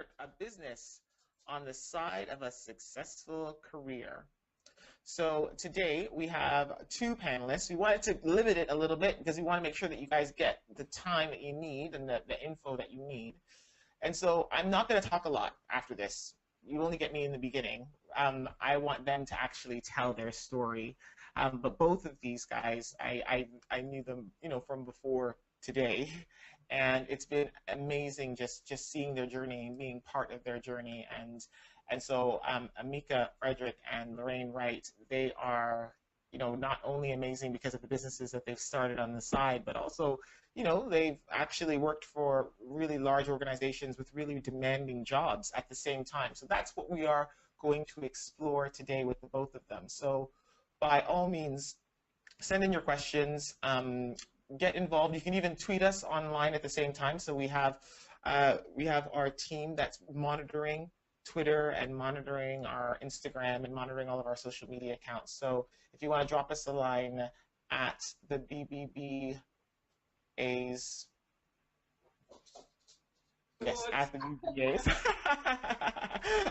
start a business on the side of a successful career. So today we have two panelists. We wanted to limit it a little bit because we want to make sure that you guys get the time that you need and the info that you need. And so I'm not going to talk a lot after this. You only get me in the beginning. I want them to actually tell their story. But both of these guys, I knew them, from before today, and it's been amazing just seeing their journey and being part of their journey. And so Emeka Frederick and Lorraine Wright, they are, not only amazing because of the businesses that they've started on the side, but also, they've actually worked for really large organizations with really demanding jobs at the same time. So that's what we are going to explore today with the both of them. So by all means, send in your questions, get involved. You can even tweet us online at the same time. So we have our team that's monitoring Twitter and monitoring our Instagram and monitoring all of our social media accounts. So if you want to drop us a line at the BBBA's, yes, at the BBBA's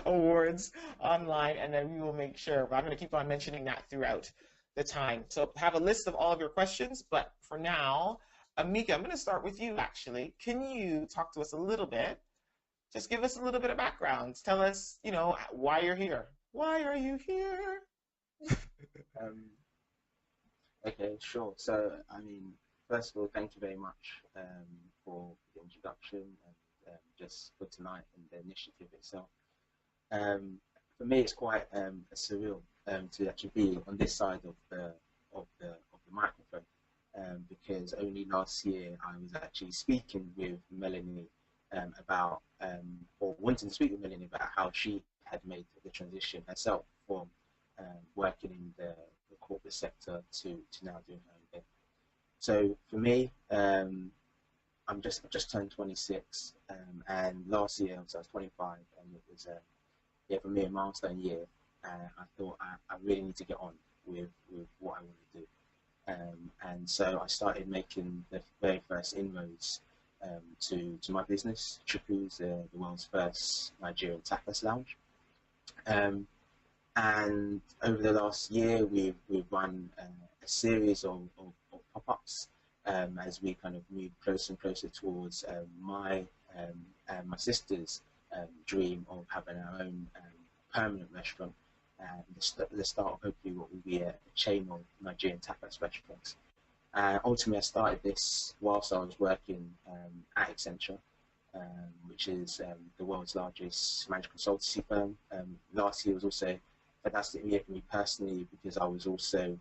awards online, and then we will make sure. But I'm going to keep on mentioning that throughout the time. So have a list of all of your questions, but for now, Emeka, I'm going to start with you actually. Can you talk to us a little bit? Just give us a little bit of background. Tell us, why you're here. Why are you here? Okay, sure. So, first of all, thank you very much for the introduction and just for tonight and the initiative itself. For me, it's quite surreal to actually be on this side of the microphone because only last year I was actually speaking with Melanie about, or wanting to speak with Melanie about how she had made the transition herself from working in the corporate sector to now doing her own thing. So for me, I've just turned 26, and last year I was 25, and it was for me a milestone year. I thought I really need to get on with what I want to do, and so I started making the very first inroads to my business, Chukwu's, the world's first Nigerian tapas lounge. And over the last year, we've run a series of pop-ups as we kind of move closer and closer towards my and my sister's dream of having our own permanent restaurant, and the start of hopefully what will be a chain of Nigerian tapas restaurants. Ultimately, I started this whilst I was working at Accenture, which is the world's largest management consultancy firm. Last year was also a fantastic year for me personally because I also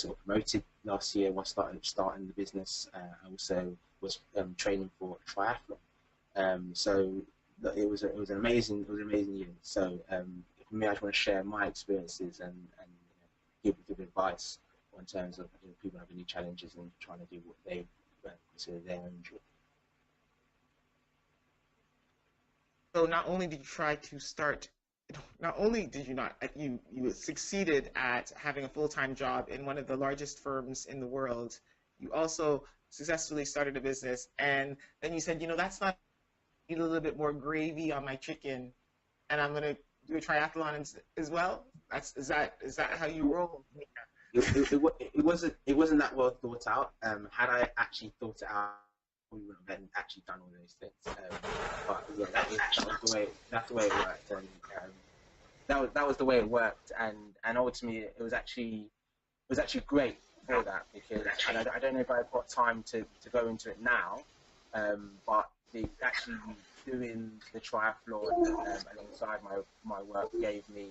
got promoted last year when I starting the business. I also was training for a triathlon. So it was an amazing year. So for me, I just want to share my experiences and give advice in terms of people having any challenges and trying to do what they consider their own dream. So not only did you try to start, not only did you not, you succeeded at having a full-time job in one of the largest firms in the world, you also successfully started a business, and then you said, that's not, need a little bit more gravy on my chicken, and I'm going to do a triathlon as well? Is that how you roll? It wasn't that well thought out. Had I actually thought it out, we wouldn't have actually done all those things. But yeah, that's the way it worked, and that was the way it worked, and ultimately it was actually great for that because I don't know if I've got time to go into it now, but actually doing the triathlon alongside my work gave me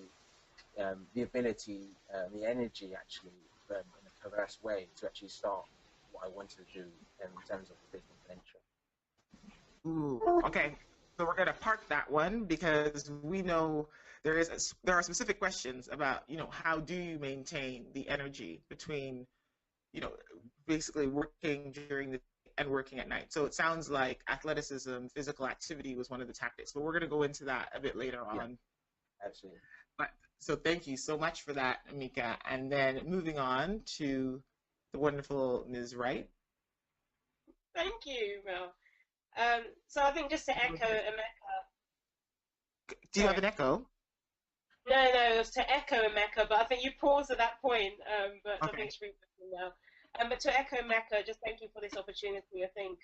the ability, the energy actually, in a perverse way, to actually start what I wanted to do in terms of the business venture. Ooh, okay. So we're gonna park that one because we know there are specific questions about how do you maintain the energy between basically working during the and working at night. So it sounds like athleticism, physical activity was one of the tactics, but we're going to go into that a bit later on. Yeah, absolutely. But so thank you so much for that, Emeka. And then moving on to the wonderful Ms. Wright. Thank you, Mel. So I think just to echo Emeka, Do you have Sorry. an echo? No, no, it was to echo Emeka, but I think you paused at that point, but I think Okay. it's rebooting now. But to echo Emeka, just thank you for this opportunity. I think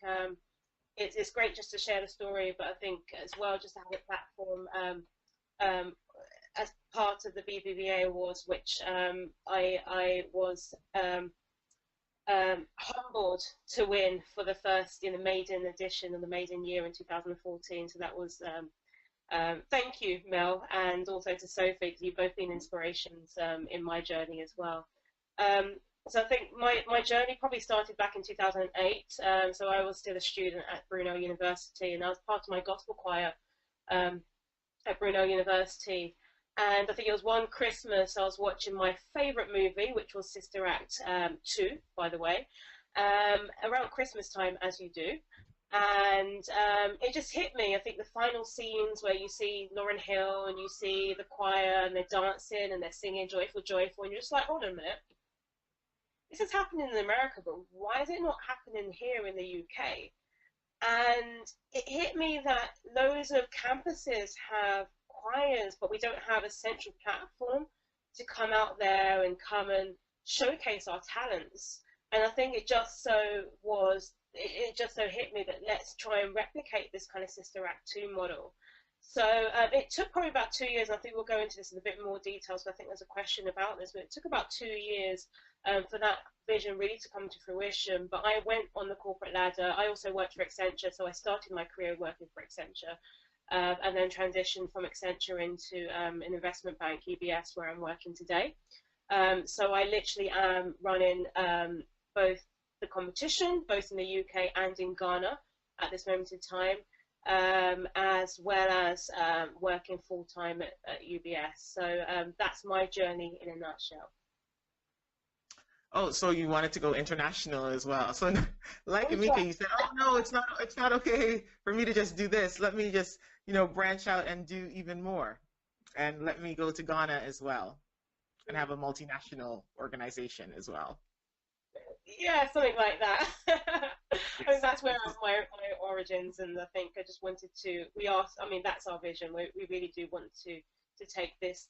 it's great just to share the story, but I think as well just to have a platform um, as part of the BBBA Awards, which I was humbled to win for the first in the maiden edition of the maiden year in 2014. So that was thank you, Mel, and also to Sophie, because you've both been inspirations in my journey as well. Um, so I think my journey probably started back in 2008. So I was still a student at Brunel University, and I was part of my gospel choir um, at Brunel University. And I think it was one Christmas I was watching my favourite movie, which was Sister Act 2, by the way, around Christmas time, as you do. And it just hit me. I think the final scenes where you see Lauryn Hill and you see the choir and they're dancing and they're singing Joyful, Joyful, and you're just like, hold on a minute. This is happening in America, but why is it not happening here in the UK? And it hit me that loads of campuses have choirs, but we don't have a central platform to come out there and come and showcase our talents. And I think it just so was, it just so hit me that let's try and replicate this kind of Sister Act 2 model. So it took probably about 2 years. I think we'll go into this in a bit more detail. So I think there's a question about this, but it took about 2 years for that vision really to come to fruition. But I went on the corporate ladder. I also worked for Accenture, so I started my career working for Accenture, and then transitioned from Accenture into an investment bank, UBS, where I'm working today. So I literally am running both the competition, both in the UK and in Ghana at this moment in time, as well as working full time at UBS. So that's my journey in a nutshell. Oh, so you wanted to go international as well. So, like Oh, Emeka, yeah. you said, "Oh no, it's not okay for me to just do this. Let me just, branch out and do even more, and let me go to Ghana as well and have a multinational organization as well." Yeah, something like that. I think Yes. that's where my origins, and I think I just wanted to. We are. I mean, that's our vision. We really do want to take this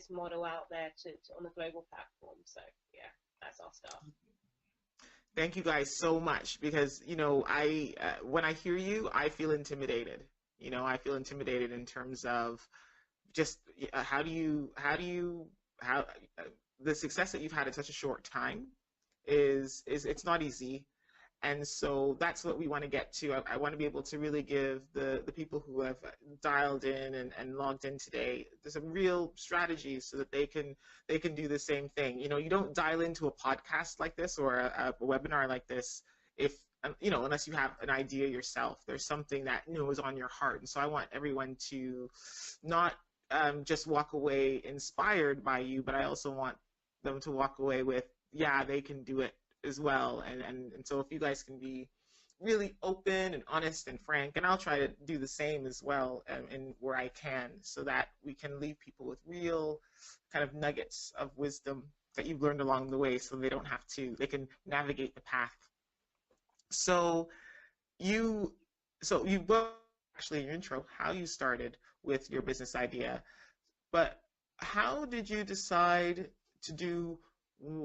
model out there to on a global platform. So yeah, that's our stuff. Thank you guys so much because, I when I hear you, I feel intimidated. I feel intimidated in terms of just how the success that you've had in such a short time is it's not easy. And so that's what we want to get to. I want to be able to really give the people who have dialed in and logged in today some real strategies so that they can do the same thing. You don't dial into a podcast like this or a webinar like this if unless you have an idea yourself. There's something that is on your heart, and so I want everyone to not just walk away inspired by you, but I also want them to walk away with, yeah, they can do it as well. And so if you guys can be really open and honest and frank, and I'll try to do the same as well, in where I can, so that we can leave people with real kind of nuggets of wisdom that you've learned along the way, so they can navigate the path. So you you both actually in your intro how you started with your business idea, but how did you decide to do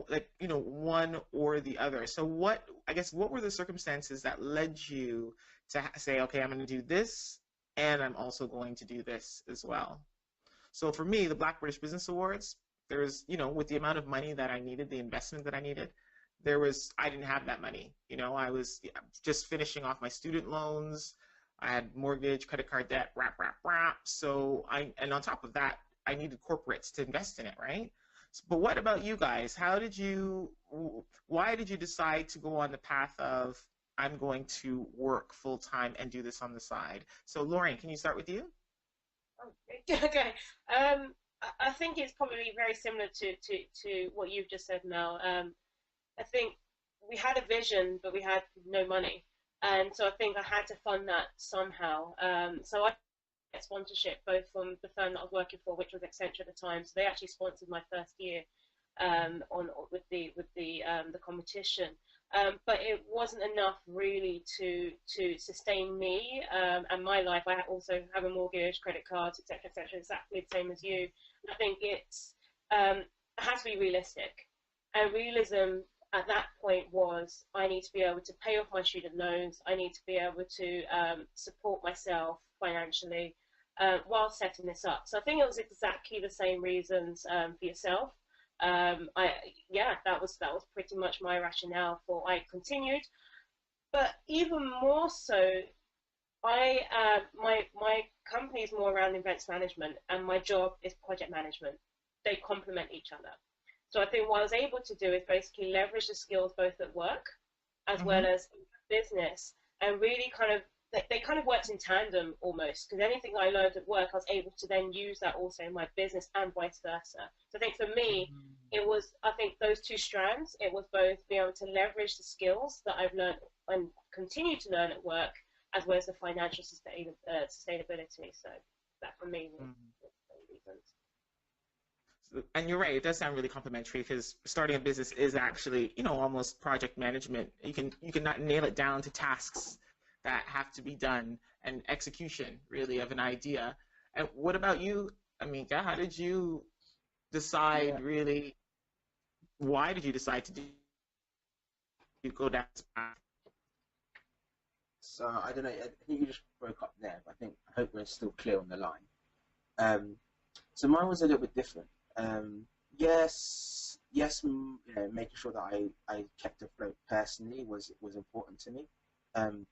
like one or the other? So what were the circumstances that led you to say, okay, I'm going to do this and I'm also going to do this as well? So for me, the Black British Business Awards, there's, with the amount of money that I needed, the investment that I needed, I didn't have that money. I was just finishing off my student loans. I had mortgage, credit card debt, rap. And on top of that, I needed corporates to invest in it, right? But what about you guys? Why did you decide to go on the path of, I'm going to work full time and do this on the side? So Lorraine, can you start with you? Okay. I think it's probably very similar to what you've just said, Mel. I think we had a vision, but we had no money, and so I think I had to fund that somehow. So I get sponsorship both from the firm that I was working for, which was Accenture at the time. So they actually sponsored my first year on with the competition. but it wasn't enough really to sustain me and my life. I also have a mortgage, credit cards, etc., exactly the same as you. I think it has to be realistic, and realism at that point was I need to be able to pay off my student loans. I need to be able to support myself financially while setting this up. So I think it was exactly the same reasons for yourself. That was pretty much my rationale for I continued. But even more so, my company is more around events management, and my job is project management. They complement each other. So I think what I was able to do is basically leverage the skills both at work as well as business, and really they kind of worked in tandem almost, because anything I learned at work, I was able to then use that also in my business and vice versa. So I think for me, it was, I think those two strands, it was both being able to leverage the skills that I've learned and continue to learn at work, as well as the financial sustainability. So that for me was the reasons. And you're right, it does sound really complimentary, because starting a business is actually, almost project management. You can not nail it down to tasks that have to be done and execution really of an idea. And what about you, Emeka? How did you decide really? Why did you decide to go down this path? So I don't know. I think you just broke up there, but I hope we're still clear on the line. So mine was a little bit different. Yes, making sure that I kept afloat personally was important to me.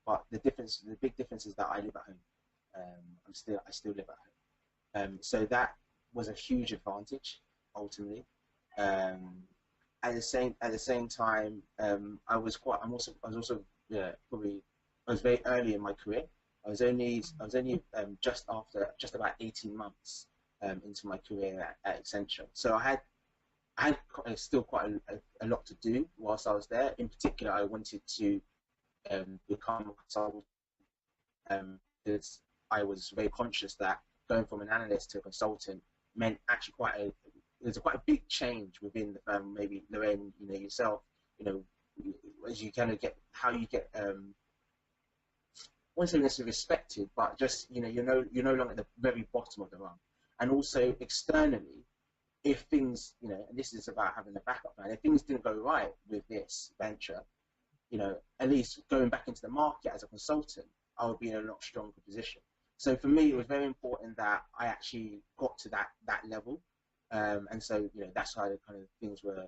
But the big difference is that I live at home. I still live at home. So that was a huge advantage ultimately. At the same time, I was very early in my career. I was only just about 18 months into my career at Accenture. So I had still quite a lot to do whilst I was there. In particular, I wanted to become a consultant, because I was very conscious that going from an analyst to a consultant meant actually there's quite a big change within the firm. Maybe Lorraine, yourself, as you kind of get how you get. I won't say necessarily respected, but just you're no longer at the very bottom of the rung. And also externally, if things, and this is about having a backup plan, if things didn't go right with this venture, at least going back into the market as a consultant, I would be in a lot stronger position. So for me, it was very important that I actually got to that level, and so that's how the kind of things were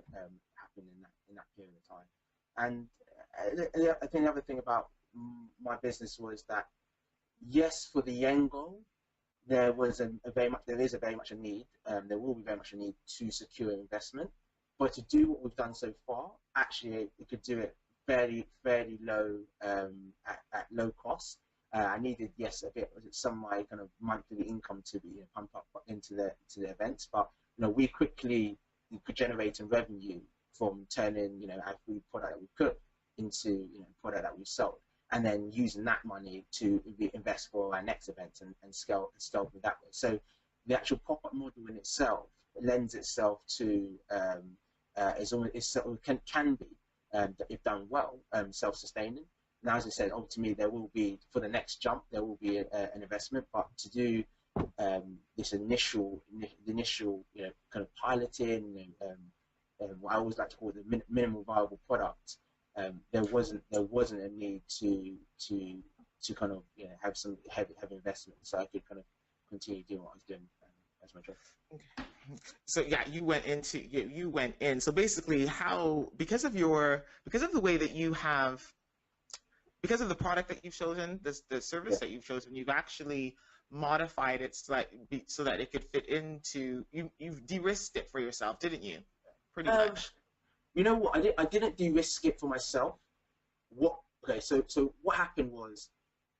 happening in that period of time. And I think the other thing about my business was that, yes, for the end goal, there is very much a need. There will be very much a need to secure investment, but to do what we've done so far, actually, we could do it fairly low at low cost. I needed, yes, some of my kind of monthly income to be pumped up into the events, but we quickly could generate a revenue from turning our food product that we cook into product that we sold, and then using that money to invest for our next event and scale it that way. So the actual pop-up model in itself lends itself to can be, if done well, self-sustaining. Now, as I said, ultimately there will be, for the next jump, there will be an investment, but to do this initial kind of piloting, what I always like to call the minimum viable product, there wasn't a need to kind of have some heavy investment, so I could kind of continue doing what I was doing as my job. Okay. So yeah, you went in. So basically, because of the way that you have, because of the product that you've chosen, the service that you've chosen, you've actually modified it so that it could fit into. You've de-risked it for yourself, didn't you? Pretty much. You know what? I didn't de-risk it for myself. So what happened was,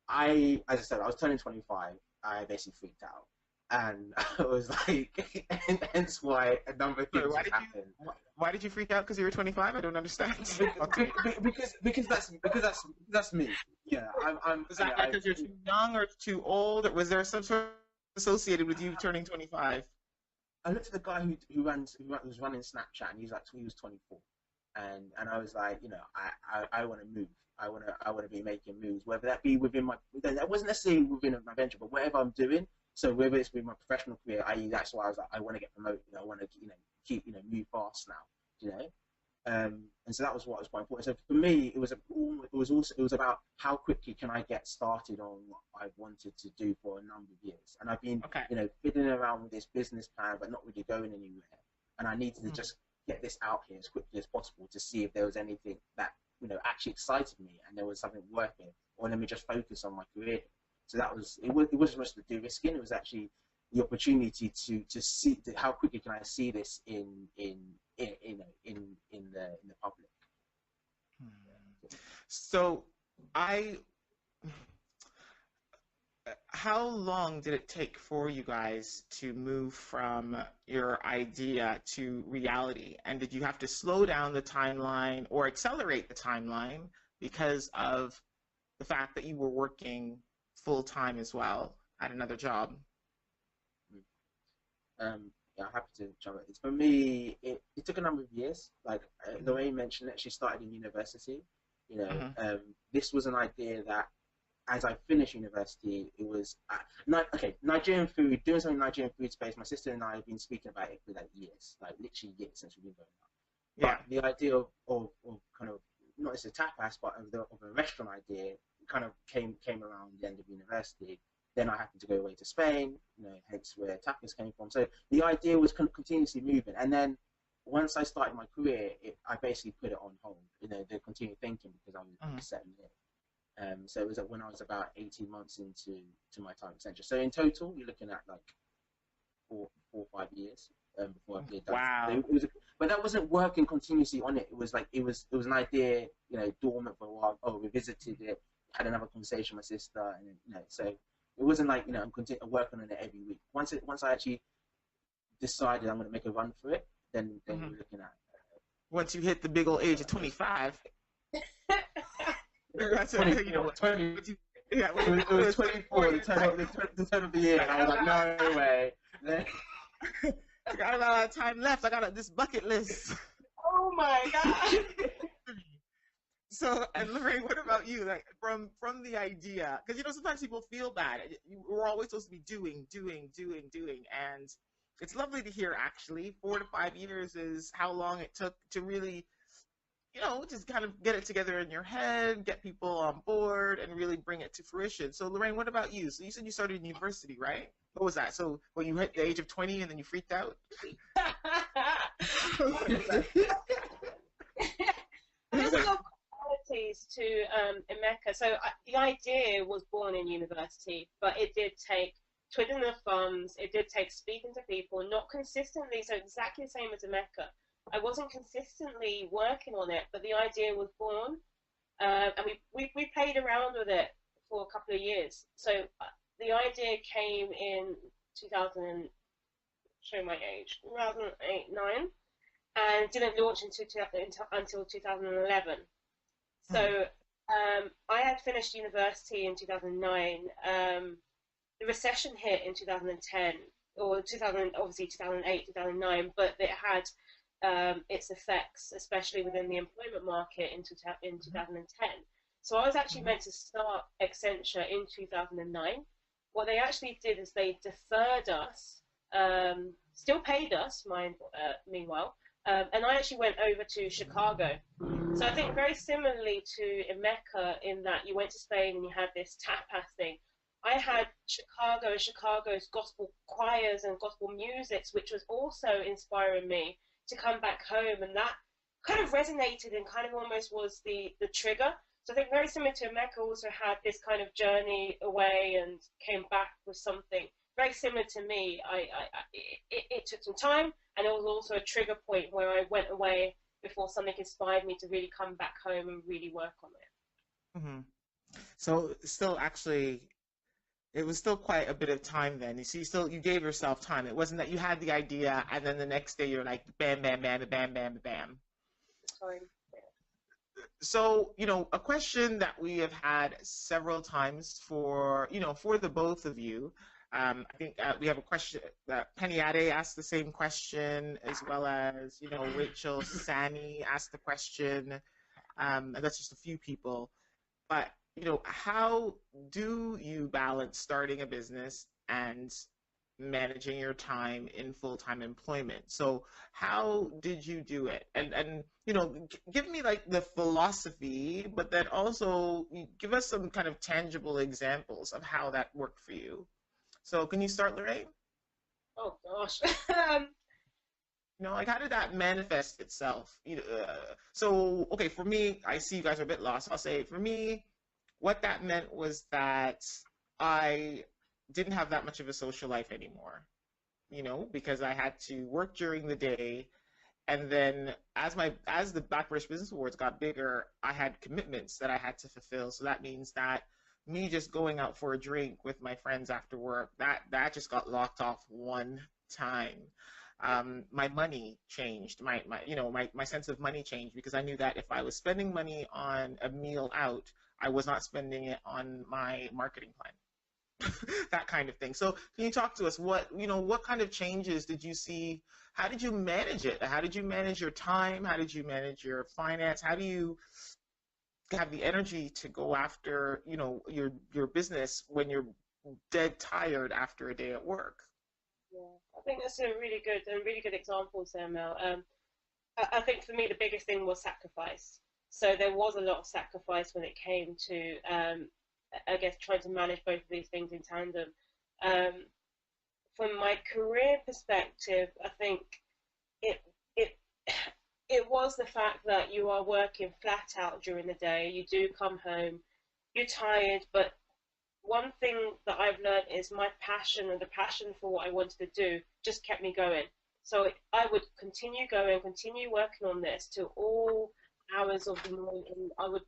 as I said, I was turning 25. I basically freaked out. And I was like, and hence why a number of things happened. Why did you freak out? Because you were 25? I don't understand. because that's me. Yeah, I'm. Was that because you're too young or too old? Or was there some sort of associated with you turning 25? I looked at the guy who was running Snapchat, and he was 24, and I was like, you know, I want to move. I want to be making moves, whether that be within my, that wasn't necessarily within my venture, but whatever I'm doing. So whether it's with my professional career, i.e., that's why I was like, I want to get promoted. I want to, you know, keep, you know, move fast now, you know. And so that was what was quite important. So for me, it was about how quickly can I get started on what I wanted to do for a number of years. And I've been, you know, fiddling around with this business plan, but not really going anywhere. And I needed to just get this out here as quickly as possible to see if there was anything that, you know, actually excited me and there was something working, or let me just focus on my career. So that was, it wasn't just the de-risking, it was actually the opportunity to see how quickly can I see this in the public. So how long did it take for you guys to move from your idea to reality? And did you have to slow down the timeline or accelerate the timeline because of the fact that you were working full-time as well at another job? Yeah, I'm happy to jump in. For me, it took a number of years. Like Lorraine mentioned that she started in university. You know, this was an idea that as I finished university, it was Nigerian food, doing something in Nigerian food space. My sister and I have been speaking about it for like years, like literally years since we've been going up. Yeah. But the idea of kind of not as a tapas, but of a restaurant idea kind of came around the end of university. Then I happened to go away to Spain, you know, hence where tapas came from. So the idea was continuously moving. And then once I started my career, I basically put it on hold, you know, the continued thinking because I was settling in. So it was when I was about 18 months into my time at Accenture. So in total, you're looking at like four or 5 years before I did that. Wow. So but that wasn't working continuously on it. It was like it was an idea, you know, dormant for a while. Oh, we visited it, had another conversation with my sister, and you know, so it wasn't like, you know, I'm working on it every week. Once I actually decided I'm going to make a run for it, then we're looking at. Once you hit the big old age of 25. That's 20, you know, 20, yeah, it was 24, the turn of the year, and I was like, no way. I got a lot of time left. I got this bucket list. Oh my God. So, and Lorraine, what about you? Like from the idea, because you know sometimes people feel bad. We're always supposed to be doing, and it's lovely to hear. Actually, 4 to 5 years is how long it took to really, you know, just kind of get it together in your head, get people on board, and really bring it to fruition. So, Lorraine, what about you? So you said you started in university, right? What was that? So when you hit the age of 20 and then you freaked out? There's a lot of qualities to Emeka. So the idea was born in university, but it did take twiddling the thumbs. It did take speaking to people, not consistently. So exactly the same as Emeka. I wasn't consistently working on it, but the idea was born, and we played around with it for a couple of years. So the idea came in 2000, show my age, 2008, 9, and didn't launch until 2011. So I had finished university in 2009. The recession hit in 2010, or 2000, obviously 2008, 2009, but it had its effects, especially within the employment market in 2010. So I was actually meant to start Accenture in 2009. What they actually did is they deferred us, still paid us, meanwhile, and I actually went over to Chicago. So I think very similarly to Emeka in that you went to Spain and you had this tapas thing. I had Chicago's gospel choirs and gospel musics, which was also inspiring me to come back home, and that kind of resonated and kind of almost was the trigger. So I think very similar to Emeka also had this kind of journey away and came back with something very similar to me. It took some time, and it was also a trigger point where I went away before something inspired me to really come back home and really work on it. Mm-hmm. So still actually, it was still quite a bit of time then. So you gave yourself time. It wasn't that you had the idea and then the next day you're like bam, bam, bam, bam, bam, bam. Sorry. So, you know, a question that we have had several times for the both of you, I think we have a question that Penny Ade asked the same question, as well as, Rachel Sani asked the question. And that's just a few people. But, how do you balance starting a business and managing your time in full-time employment? So how did you do it? And give me like the philosophy, but then also give us some kind of tangible examples of how that worked for you. So can you start, Lorraine? Oh gosh. Like how did that manifest itself? So, okay, for me, I see you guys are a bit lost. I'll say for me, what that meant was that I didn't have that much of a social life anymore, because I had to work during the day. And then as the Black British Business Awards got bigger, I had commitments that I had to fulfill. So that means that me just going out for a drink with my friends after work, that just got locked off one time. My money changed. My sense of money changed because I knew that if I was spending money on a meal out, I was not spending it on my marketing plan. That kind of thing. So can you talk to us? What kind of changes did you see? How did you manage it? How did you manage your time? How did you manage your finance? How do you have the energy to go after, your business when you're dead tired after a day at work? Yeah, I think that's a really good example, there, Mel. I think for me the biggest thing was sacrifice. So there was a lot of sacrifice when it came to, I guess, trying to manage both of these things in tandem. From my career perspective, I think it it it was the fact that you are working flat out during the day. You do come home, you're tired, but one thing that I've learned is my passion and the passion for what I wanted to do just kept me going. So I would continue going, continue working on this till all hours of the morning. I would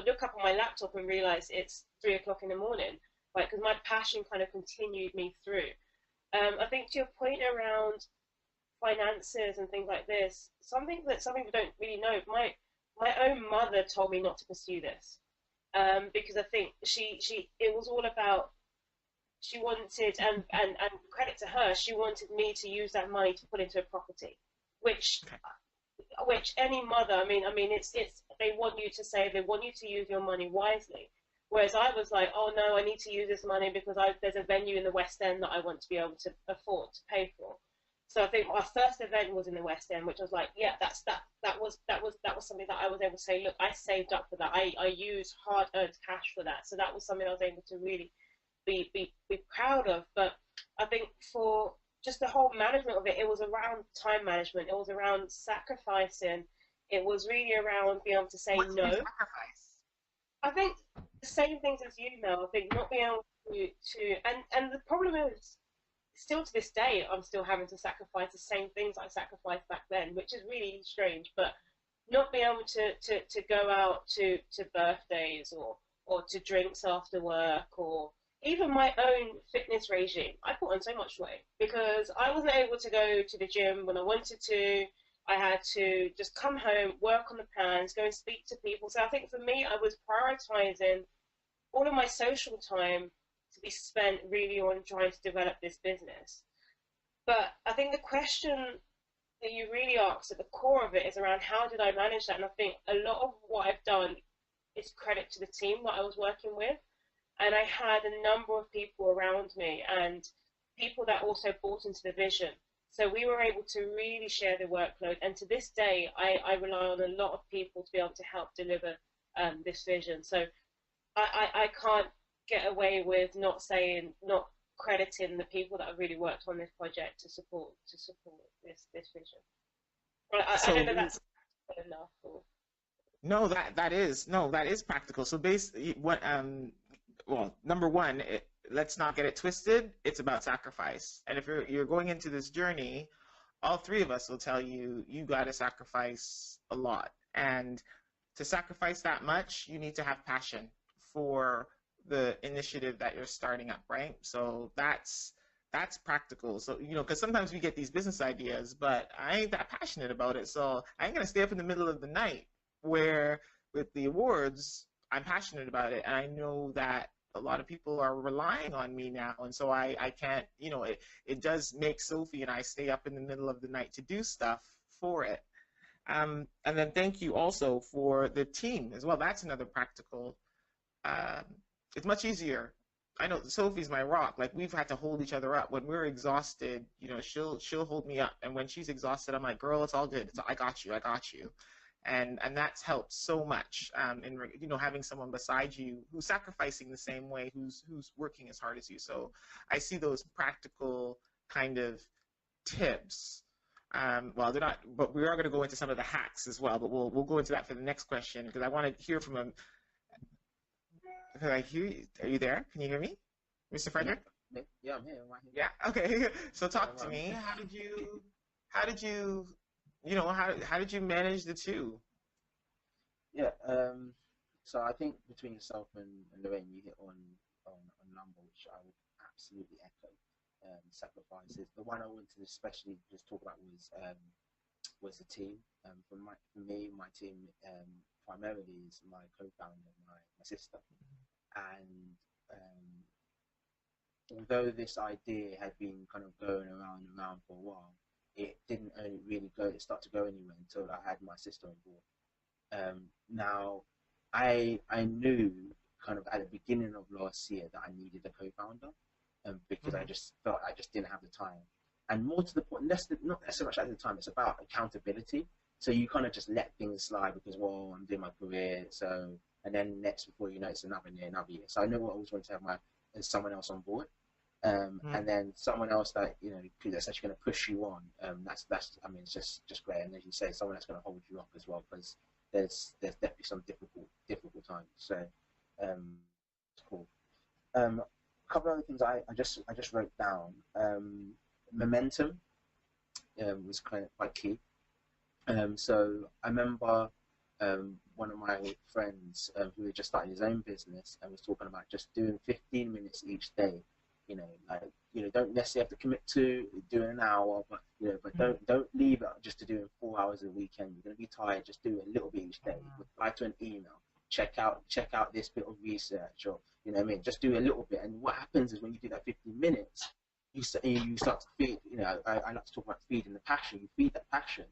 look up on my laptop and realize it's 3 o'clock in the morning, right? Because my passion kind of continued me through. I think to your point around finances and things like this, something we don't really know. My own mother told me not to pursue this, because I think it was all about, she wanted, and credit to her, she wanted me to use that money to put into a property, which any mother, I mean, it's they want you to use your money wisely. Whereas I was like, oh no, I need to use this money because there's a venue in the West End that I want to be able to afford to pay for. So I think our first event was in the West End, which was like, yeah, that was something that I was able to say, look, I saved up for that. I used hard-earned cash for that. So that was something I was able to really be proud of. But I think for just the whole management of it, it was around time management. It was around sacrificing. It was really around being able to say no. Sacrifice? I think the same things as you know. I think not being able and the problem is, still to this day, I'm still having to sacrifice the same things I sacrificed back then, which is really strange. But not being able to go out to birthdays or to drinks after work, or even my own fitness regime. I put on so much weight because I wasn't able to go to the gym when I wanted to. I had to just come home, work on the plans, go and speak to people. So I think for me, I was prioritizing all of my social time to be spent really on trying to develop this business. But I think the question that you really asked at the core of it is around how did I manage that? And I think a lot of what I've done is credit to the team that I was working with. And I had a number of people around me and people that also bought into the vision. So we were able to really share the workload. And to this day, I rely on a lot of people to be able to help deliver this vision. So I can't get away with not crediting the people that have really worked on this project to support this vision. I don't know if that's good enough. Or... No, that is practical. So basically, well, number one, let's not get it twisted. It's about sacrifice. And if you're going into this journey, all three of us will tell you got to sacrifice a lot. And to sacrifice that much, you need to have passion for the initiative that you're starting up, right? So that's practical. So, because sometimes we get these business ideas, but I ain't that passionate about it. So I ain't going to stay up in the middle of the night, where with the awards, I'm passionate about it. And I know that a lot of people are relying on me now, and so I can't, you know, it does make Sophie and I stay up in the middle of the night to do stuff for it. And then thank you also for the team as well. That's another practical. Um, it's much easier. I know Sophie's my rock. Like we've had to hold each other up when we're exhausted. You know, she'll hold me up, and when she's exhausted, I'm like, girl, it's all good. I got you. I got you. And that's helped so much. In you know, having someone beside you who's sacrificing the same way, who's working as hard as you. So I see those practical kind of tips. Well, they're not, but we are going to go into some of the hacks as well. But we'll go into that for the next question because I want to hear from him. Can I hear you? Are you there? Can you hear me, Mr. Frederick? Yeah, I'm here. Yeah. Okay. So talk to me. How did you, you know, how did you manage the two? Yeah. So I think between yourself and Lorraine, you hit on a number which I would absolutely echo. Sacrifices. The one I wanted to especially just talk about was the team. For me, my team primarily is my co-founder, my sister, and although this idea had been kind of going around and around for a while, it didn't really start to go anywhere until I had my sister on board. Now, I knew kind of at the beginning of last year that I needed a co-founder, because I just felt I just didn't have the time. And more to the point, not so much at the time, it's about accountability. So you kind of just let things slide because, well, I'm doing my career, so, and then next, before you know, it's another year. So I know what I always want to have someone else on board. And then someone else that, you know, that's actually going to push you on. That's I mean, it's just great. And as you say, someone that's going to hold you up as well, because there's definitely some difficult times. So it's cool. A couple of other things I just wrote down. Momentum was kind of quite key. So I remember one of my friends who had just started his own business and was talking about just doing 15 minutes each day. You know, like, you know, don't necessarily have to commit to doing an hour, but, you know, but don't leave it just to doing 4 hours a weekend. You're gonna be tired. Just do a little bit each day. Reply to an email. Check out this bit of research, or, you know what I mean, just do a little bit. And what happens is when you do that 15 minutes, you start to feed. You know, I like to talk about feeding the passion. You feed that passion,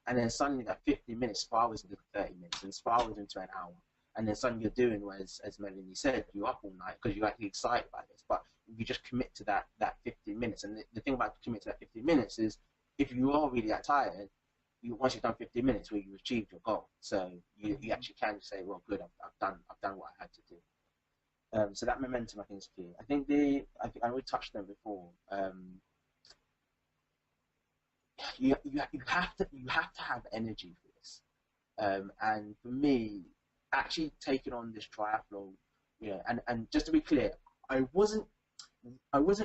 and then suddenly that 15 minutes spirals into 30 minutes, and spirals into an hour. And then suddenly you're doing, as Melanie said, you're up all night because you're actually excited about this. But you just commit to that 15 minutes. And the thing about committing to that 15 minutes is, if you are really that tired, once you've done 15 minutes, where you achieved your goal. So you actually can say, well, good, I've done what I had to do. So that momentum, I think, is key. I think I already touched on it before. You have to have energy for this. And for me, actually taking on this triathlon, you know, and just to be clear, I wasn't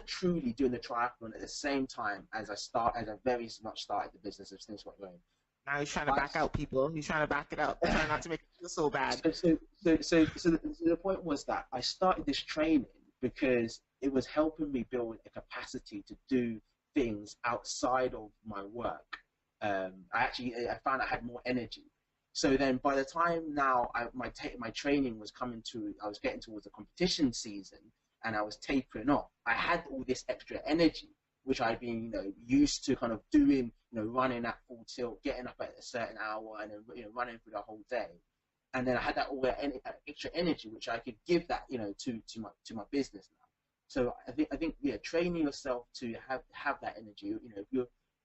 truly doing the triathlon at the same time as I very much started the business of Things Got Going. Now he's trying to back out people. He's trying to back it up. Trying not to make it feel so bad. So the point was that I started this training because it was helping me build a capacity to do things outside of my work. I found I had more energy. So then, by the time now my training was I was getting towards the competition season, and I was tapering off. I had all this extra energy, which I'd been, you know, used to kind of doing, you know, running at full tilt, getting up at a certain hour, and then, you know, running through the whole day. And then I had that extra energy, which I could give that, you know, to my business now. So I think yeah, training yourself to have that energy. You know,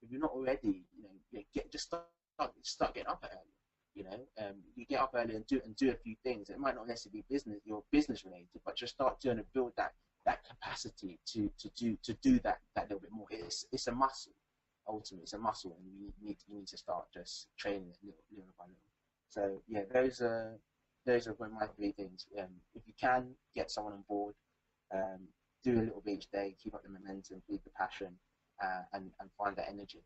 if you're not already, you know, start getting up early. You know, you get up early and do a few things. It might not necessarily be business related, but just start doing and build that capacity to do that little bit more. It's a muscle. Ultimately, it's a muscle, and you need to start just training it little by little. So yeah, those are my 3 things. If you can get someone on board, do a little bit each day, keep up the momentum, feed the passion, and find that energy.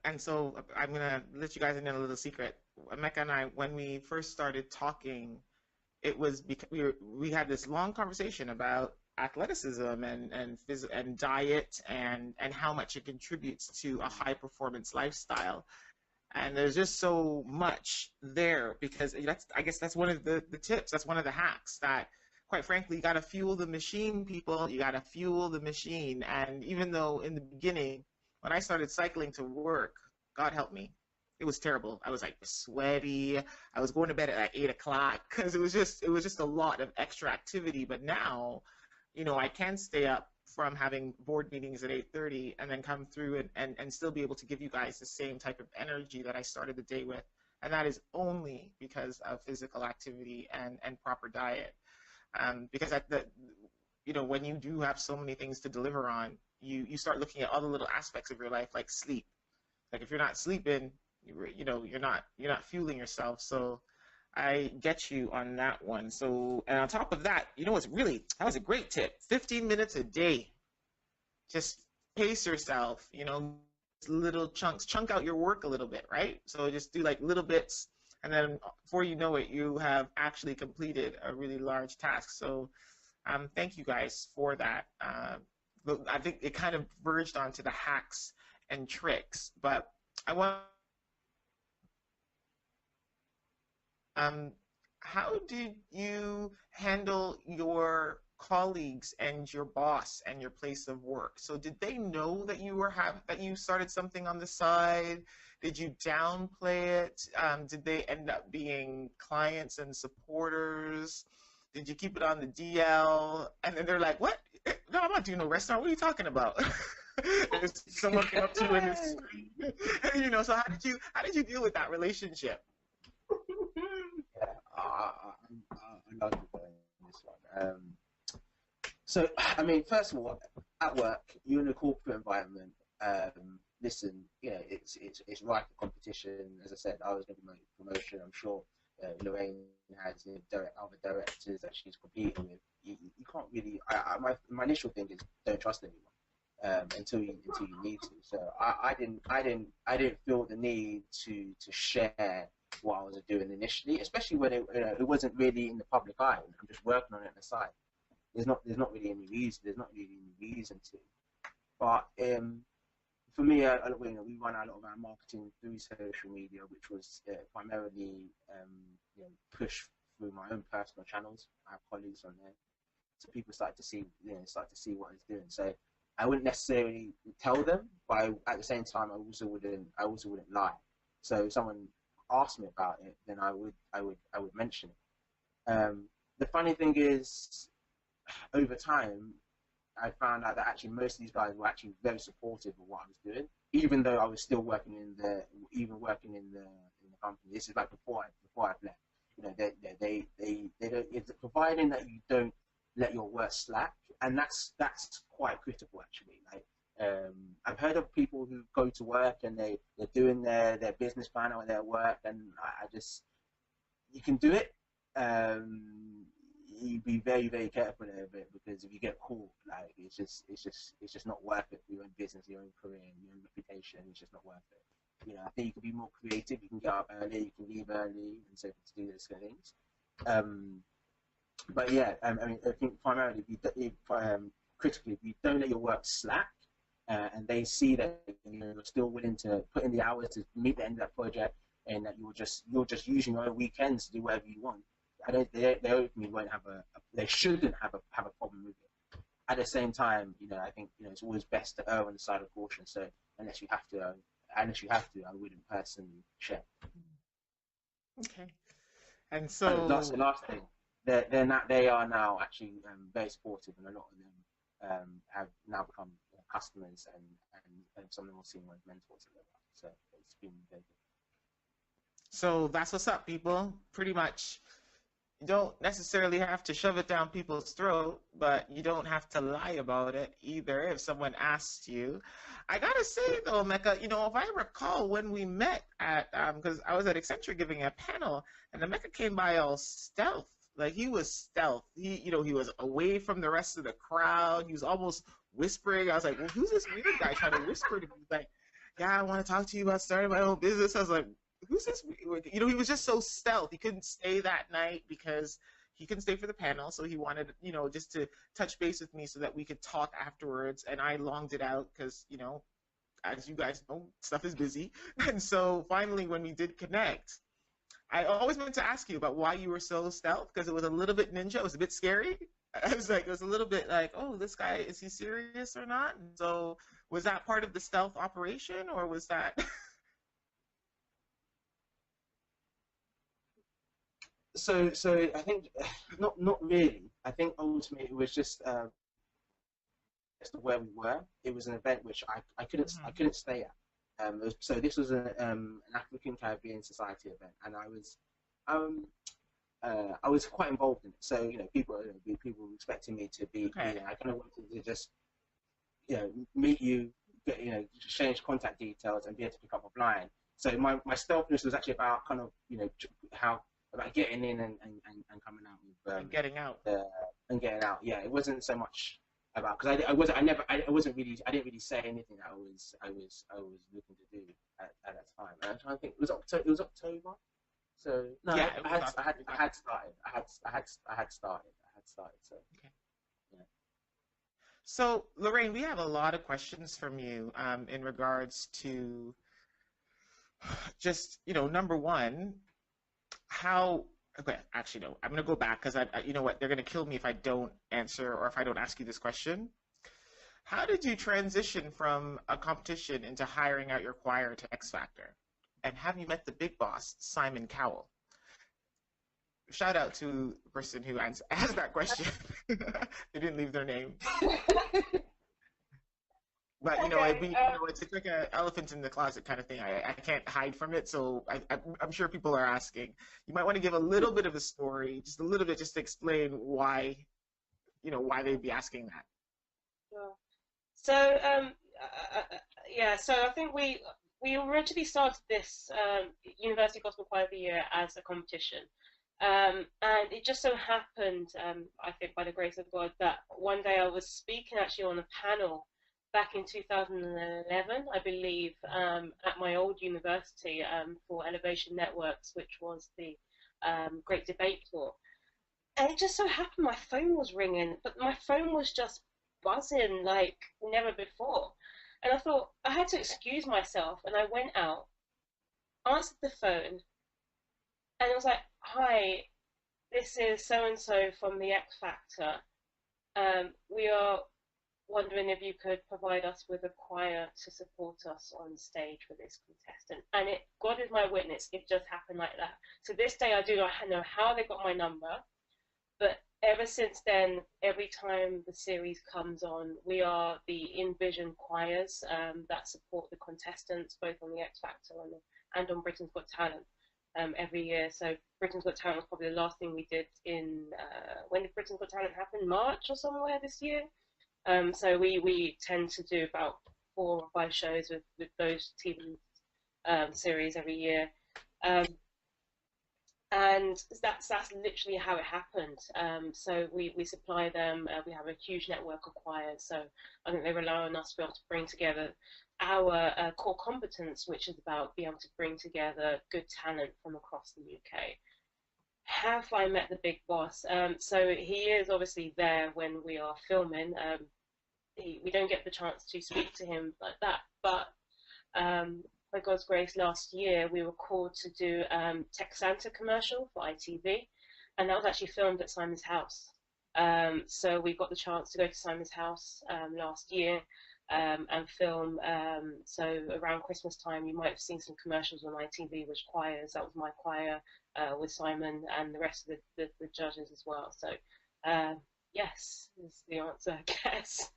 And so I'm gonna let you guys in a little secret. Emeka and I, when we first started talking, it was because we had this long conversation about athleticism and diet and how much it contributes to a high performance lifestyle. And there's just so much there because I guess that's one of the tips. That's one of the hacks that, quite frankly, you got to fuel the machine, people. You got to fuel the machine. And even though in the beginning, when I started cycling to work, God help me, it was terrible. I was like sweaty. I was going to bed at like 8 o'clock because it was just a lot of extra activity. But now, I can stay up from having board meetings at 8:30 and then come through and still be able to give you guys the same type of energy that I started the day with. And that is only because of physical activity and proper diet. Because when you do have so many things to deliver on, you start looking at other little aspects of your life, like sleep. Like if you're not sleeping, you're not fueling yourself. So I get you on that one. So, and on top of that, that was a great tip. 15 minutes a day. Just pace yourself, little chunks, chunk out your work a little bit, right? So just do like little bits, and then before you know it, you have actually completed a really large task. So thank you guys for that. I think it kind of verged onto the hacks and tricks, but I want how did you handle your colleagues and your boss and your place of work? So did they know that you started something on the side? Did you downplay it? Did they end up being clients and supporters? Did you keep it on the DL? And then they're like, "What? No, I'm not doing no restaurant. What are you talking about?" Someone came up to you in the street. So how did you deal with that relationship? Yeah, I love you in this one. So, I mean, first of all, at work, you're in a corporate environment. Listen, it's right for competition. As I said, I was going to make a promotion. I'm sure Lorraine has other directors that she's competing with. You can't really. My initial thing is don't trust anyone until you need to. So I didn't feel the need to share what I was doing initially, especially when it wasn't really in the public eye. I'm just working on it on the side. There's not really any reason. There's not really any reason to. But for me, we run a lot of our marketing through social media, which was primarily pushed through my own personal channels. I have colleagues on there, so people start to see what I was doing. So I wouldn't necessarily tell them, but at the same time, I also wouldn't lie. So if someone asked me about it, then I would mention it. The funny thing is, over time, I found out that actually most of these guys were actually very supportive of what I was doing, even though I was still working in the company. This is like before I've left. They don't. It's providing that you don't let your work slack, and that's quite critical actually. Like I've heard of people who go to work and they're doing their business plan or their work, and you can do it. You be very, very careful there a bit, because if you get caught, like it's just not worth it for your own business, your own career, your own reputation. It's just not worth it. I think you can be more creative. You can get up early, you can leave early, and so to do those kind of things. But yeah, I mean, I think primarily, critically, if you don't let your work slack, and they see that you're still willing to put in the hours to meet the end of that project, and that you're just using your own weekends to do whatever you want, they openly won't have they shouldn't have a problem with it. At the same time, I think it's always best to err on the side of caution. So unless you have to, I wouldn't personally share. Okay. And so the last thing, they are now actually very supportive, and a lot of them have now become customers, and some of them will see them as mentors. So it's been very good. So that's what's up, people. Pretty much, you don't necessarily have to shove it down people's throat, but you don't have to lie about it either if someone asks you. I gotta say though, Emeka, if I recall when we met at, because I was at Accenture giving a panel, and Emeka came by all stealth. Like he was stealth. He was away from the rest of the crowd. He was almost whispering. I was like, well, who's this weird guy trying to whisper to me? Like, yeah, I want to talk to you about starting my own business. I was like, who's this? He was just so stealth. He couldn't stay that night because he couldn't stay for the panel. So he wanted, just to touch base with me so that we could talk afterwards. And I longed it out because, as you guys know, stuff is busy. And so finally, when we did connect, I always wanted to ask you about why you were so stealth, because it was a little bit ninja. It was a bit scary. I was like, it was a little bit like, oh, this guy, is he serious or not? And so was that part of the stealth operation, or was that? So I think not really. I think ultimately it was just where we were. It was an event which I couldn't stay at. So this was an African Caribbean Society event, and I was quite involved in it. So people were expecting me to be. Okay. I kind of wanted to just meet you, exchange contact details, and be able to pick up a line. So my stealthness was actually about kind of how about getting in and coming out with And getting out. And getting out. Yeah, it wasn't so much about, because I didn't really say anything that I was looking to do at that time. And I'm trying to think. It was October. So no, Yeah, I had started. So Okay. yeah. So, Lorraine, we have a lot of questions from you in regards to just, number one, okay, actually, no, I'm going to go back because you know what, they're going to kill me if I don't answer or if I don't ask you this question. How did you transition from a competition into hiring out your choir to X Factor? And have you met the big boss, Simon Cowell? Shout out to the person who asked that question. They didn't leave their name. But it's like an elephant in the closet kind of thing. I can't hide from it, so I'm sure people are asking. You might want to give a little bit of a story, just a little bit, just to explain why they'd be asking that. Sure. So so I think we originally started this University Gospel Choir of the Year as a competition. And it just so happened, I think by the grace of God, that one day I was speaking actually on a panel back in 2011, I believe, at my old university for Elevation Networks, which was the Great Debate Tour. And it just so happened my phone was ringing, but my phone was just buzzing like never before. And I thought I had to excuse myself, and I went out, answered the phone, and it was like, "Hi, this is so-and-so from the X Factor. We are wondering if you could provide us with a choir to support us on stage for this contestant." And God is my witness, it just happened like that. To this day, I do not know how they got my number, but ever since then, every time the series comes on, we are the in-vision choirs that support the contestants, both on the X Factor and on Britain's Got Talent every year. So Britain's Got Talent was probably the last thing we did in, when did Britain's Got Talent happen? March or somewhere this year? So we tend to do about 4 or 5 shows with those TV series every year. And that's literally how it happened. So we supply them. We have a huge network of choirs. So I think they rely on us to be able to bring together our core competence, which is about being able to bring together good talent from across the UK. Have I met the big boss? So he is obviously there when we are filming. We don't get the chance to speak to him like that, but by God's grace, last year we were called to do Tech Santa commercial for ITV, and that was actually filmed at Simon's house. So we got the chance to go to Simon's house last year and film. So around Christmas time, you might have seen some commercials on ITV with choirs. That was my choir with Simon and the rest of the judges as well. So yes, is the answer, I guess.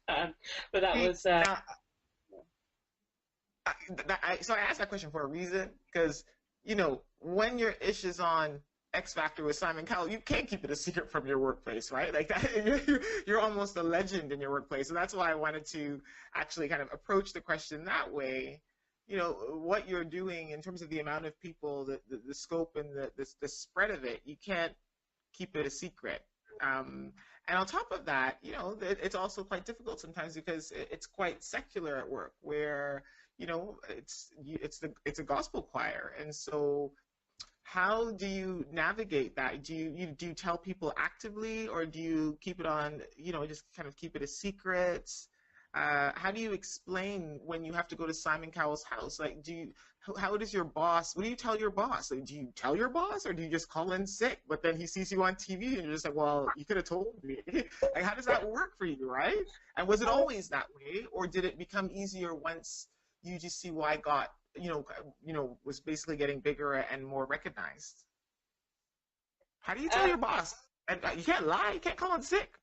But that was. So I asked that question for a reason, because when your ish is on X Factor with Simon Cowell, you can't keep it a secret from your workplace, right? Like that, you're almost a legend in your workplace, and that's why I wanted to actually kind of approach the question that way. What you're doing in terms of the amount of people, the scope, and the spread of it, you can't keep it a secret. And on top of that, it's also quite difficult sometimes because it's quite secular at work, where it's a gospel choir, and so how do you navigate that? Do you tell people actively, or do you keep it on, just kind of keep it a secret? How do you explain when you have to go to Simon Cowell's house? Like, how does your boss, what do you tell your boss? Like, do you tell your boss or do you just call in sick? But then he sees you on TV and you're just like, well, you could have told me. Like, how does that work for you, right? And was it always that way, or did it become easier once you just see why got, was basically getting bigger and more recognized? How do you tell Um, your boss? And you can't lie, you can't call in sick.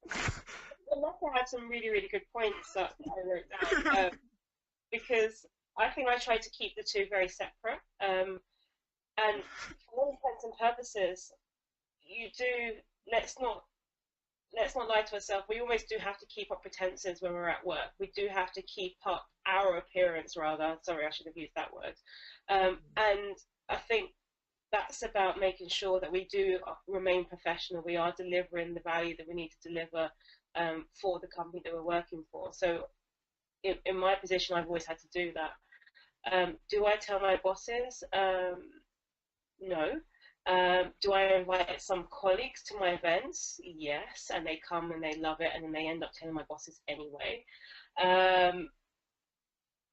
Alexa had some really, really good points that I wrote down, because I think I tried to keep the two very separate. And for all intents and purposes, you do, let's not let's not lie to ourselves. We always do have to keep up pretenses when we're at work. We do have to keep up our appearance, rather. Sorry, I should have used that word. And I think that's about making sure that we do remain professional. We are delivering the value that we need to deliver for the company that we're working for. So in my position, I've always had to do that. Do I tell my bosses? No. Do I invite some colleagues to my events? Yes, and they come and they love it, and then they end up telling my bosses anyway.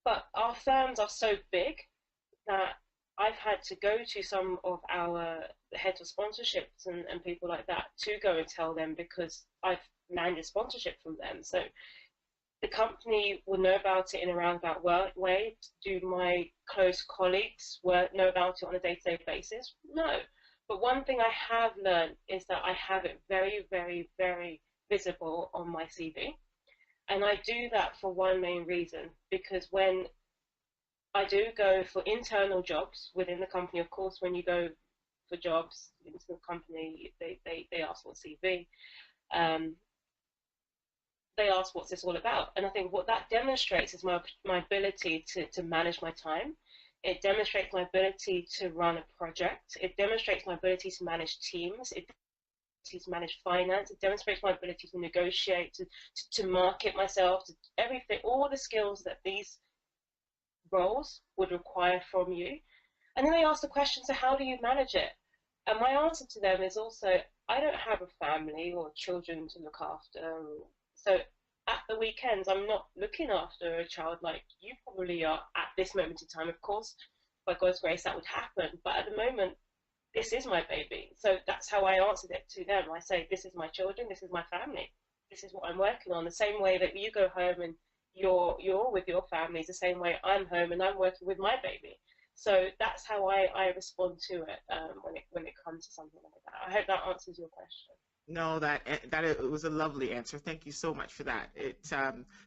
But our firms are so big that I've had to go to some of our heads of sponsorships and people like that to go and tell them, because I've landed sponsorship from them. So the company will know about it in a roundabout way. Do my close colleagues know about it on a day-to-day basis? No. But one thing I have learned is that I have it very, very, very visible on my CV. And I do that for one main reason, because when I do go for internal jobs within the company, of course, when you go for jobs into the company, they ask for CV. They ask, what's this all about? And I think what that demonstrates is my ability to manage my time. It demonstrates my ability to run a project. It demonstrates my ability to manage teams. It to manage finance. It demonstrates my ability to negotiate, to market myself, to everything, all the skills that these roles would require from you. And then they ask the question, so how do you manage it? And my answer to them is also, I don't have a family or children to look after. So at the weekends, I'm not looking after a child like you probably are at this moment in time. Of course, by God's grace, that would happen. But at the moment, this is my baby. So that's how I answered it to them. I say, this is my children, this is my family. This is what I'm working on. The same way that you go home and you're with your family is the same way I'm home and I'm working with my baby. So that's how I respond to it when it comes to something like that. I hope that answers your question. No, that it was a lovely answer. Thank you so much for that.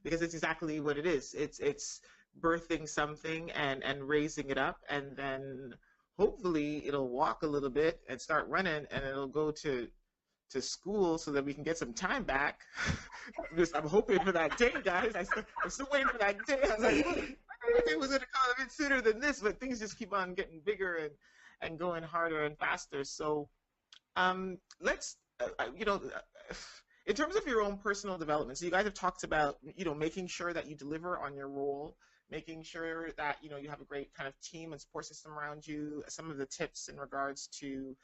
Because it's exactly what it is. It's birthing something and raising it up, and then hopefully it'll walk a little bit and start running, and it'll go to school so that we can get some time back. I'm hoping for that day, guys. I'm still waiting for that day. I was like, it was going to come a bit sooner than this, but things just keep on getting bigger and going harder and faster. So let's, in terms of your own personal development, so you guys have talked about, making sure that you deliver on your role, making sure that, you have a great kind of team and support system around you, some of the tips in regards to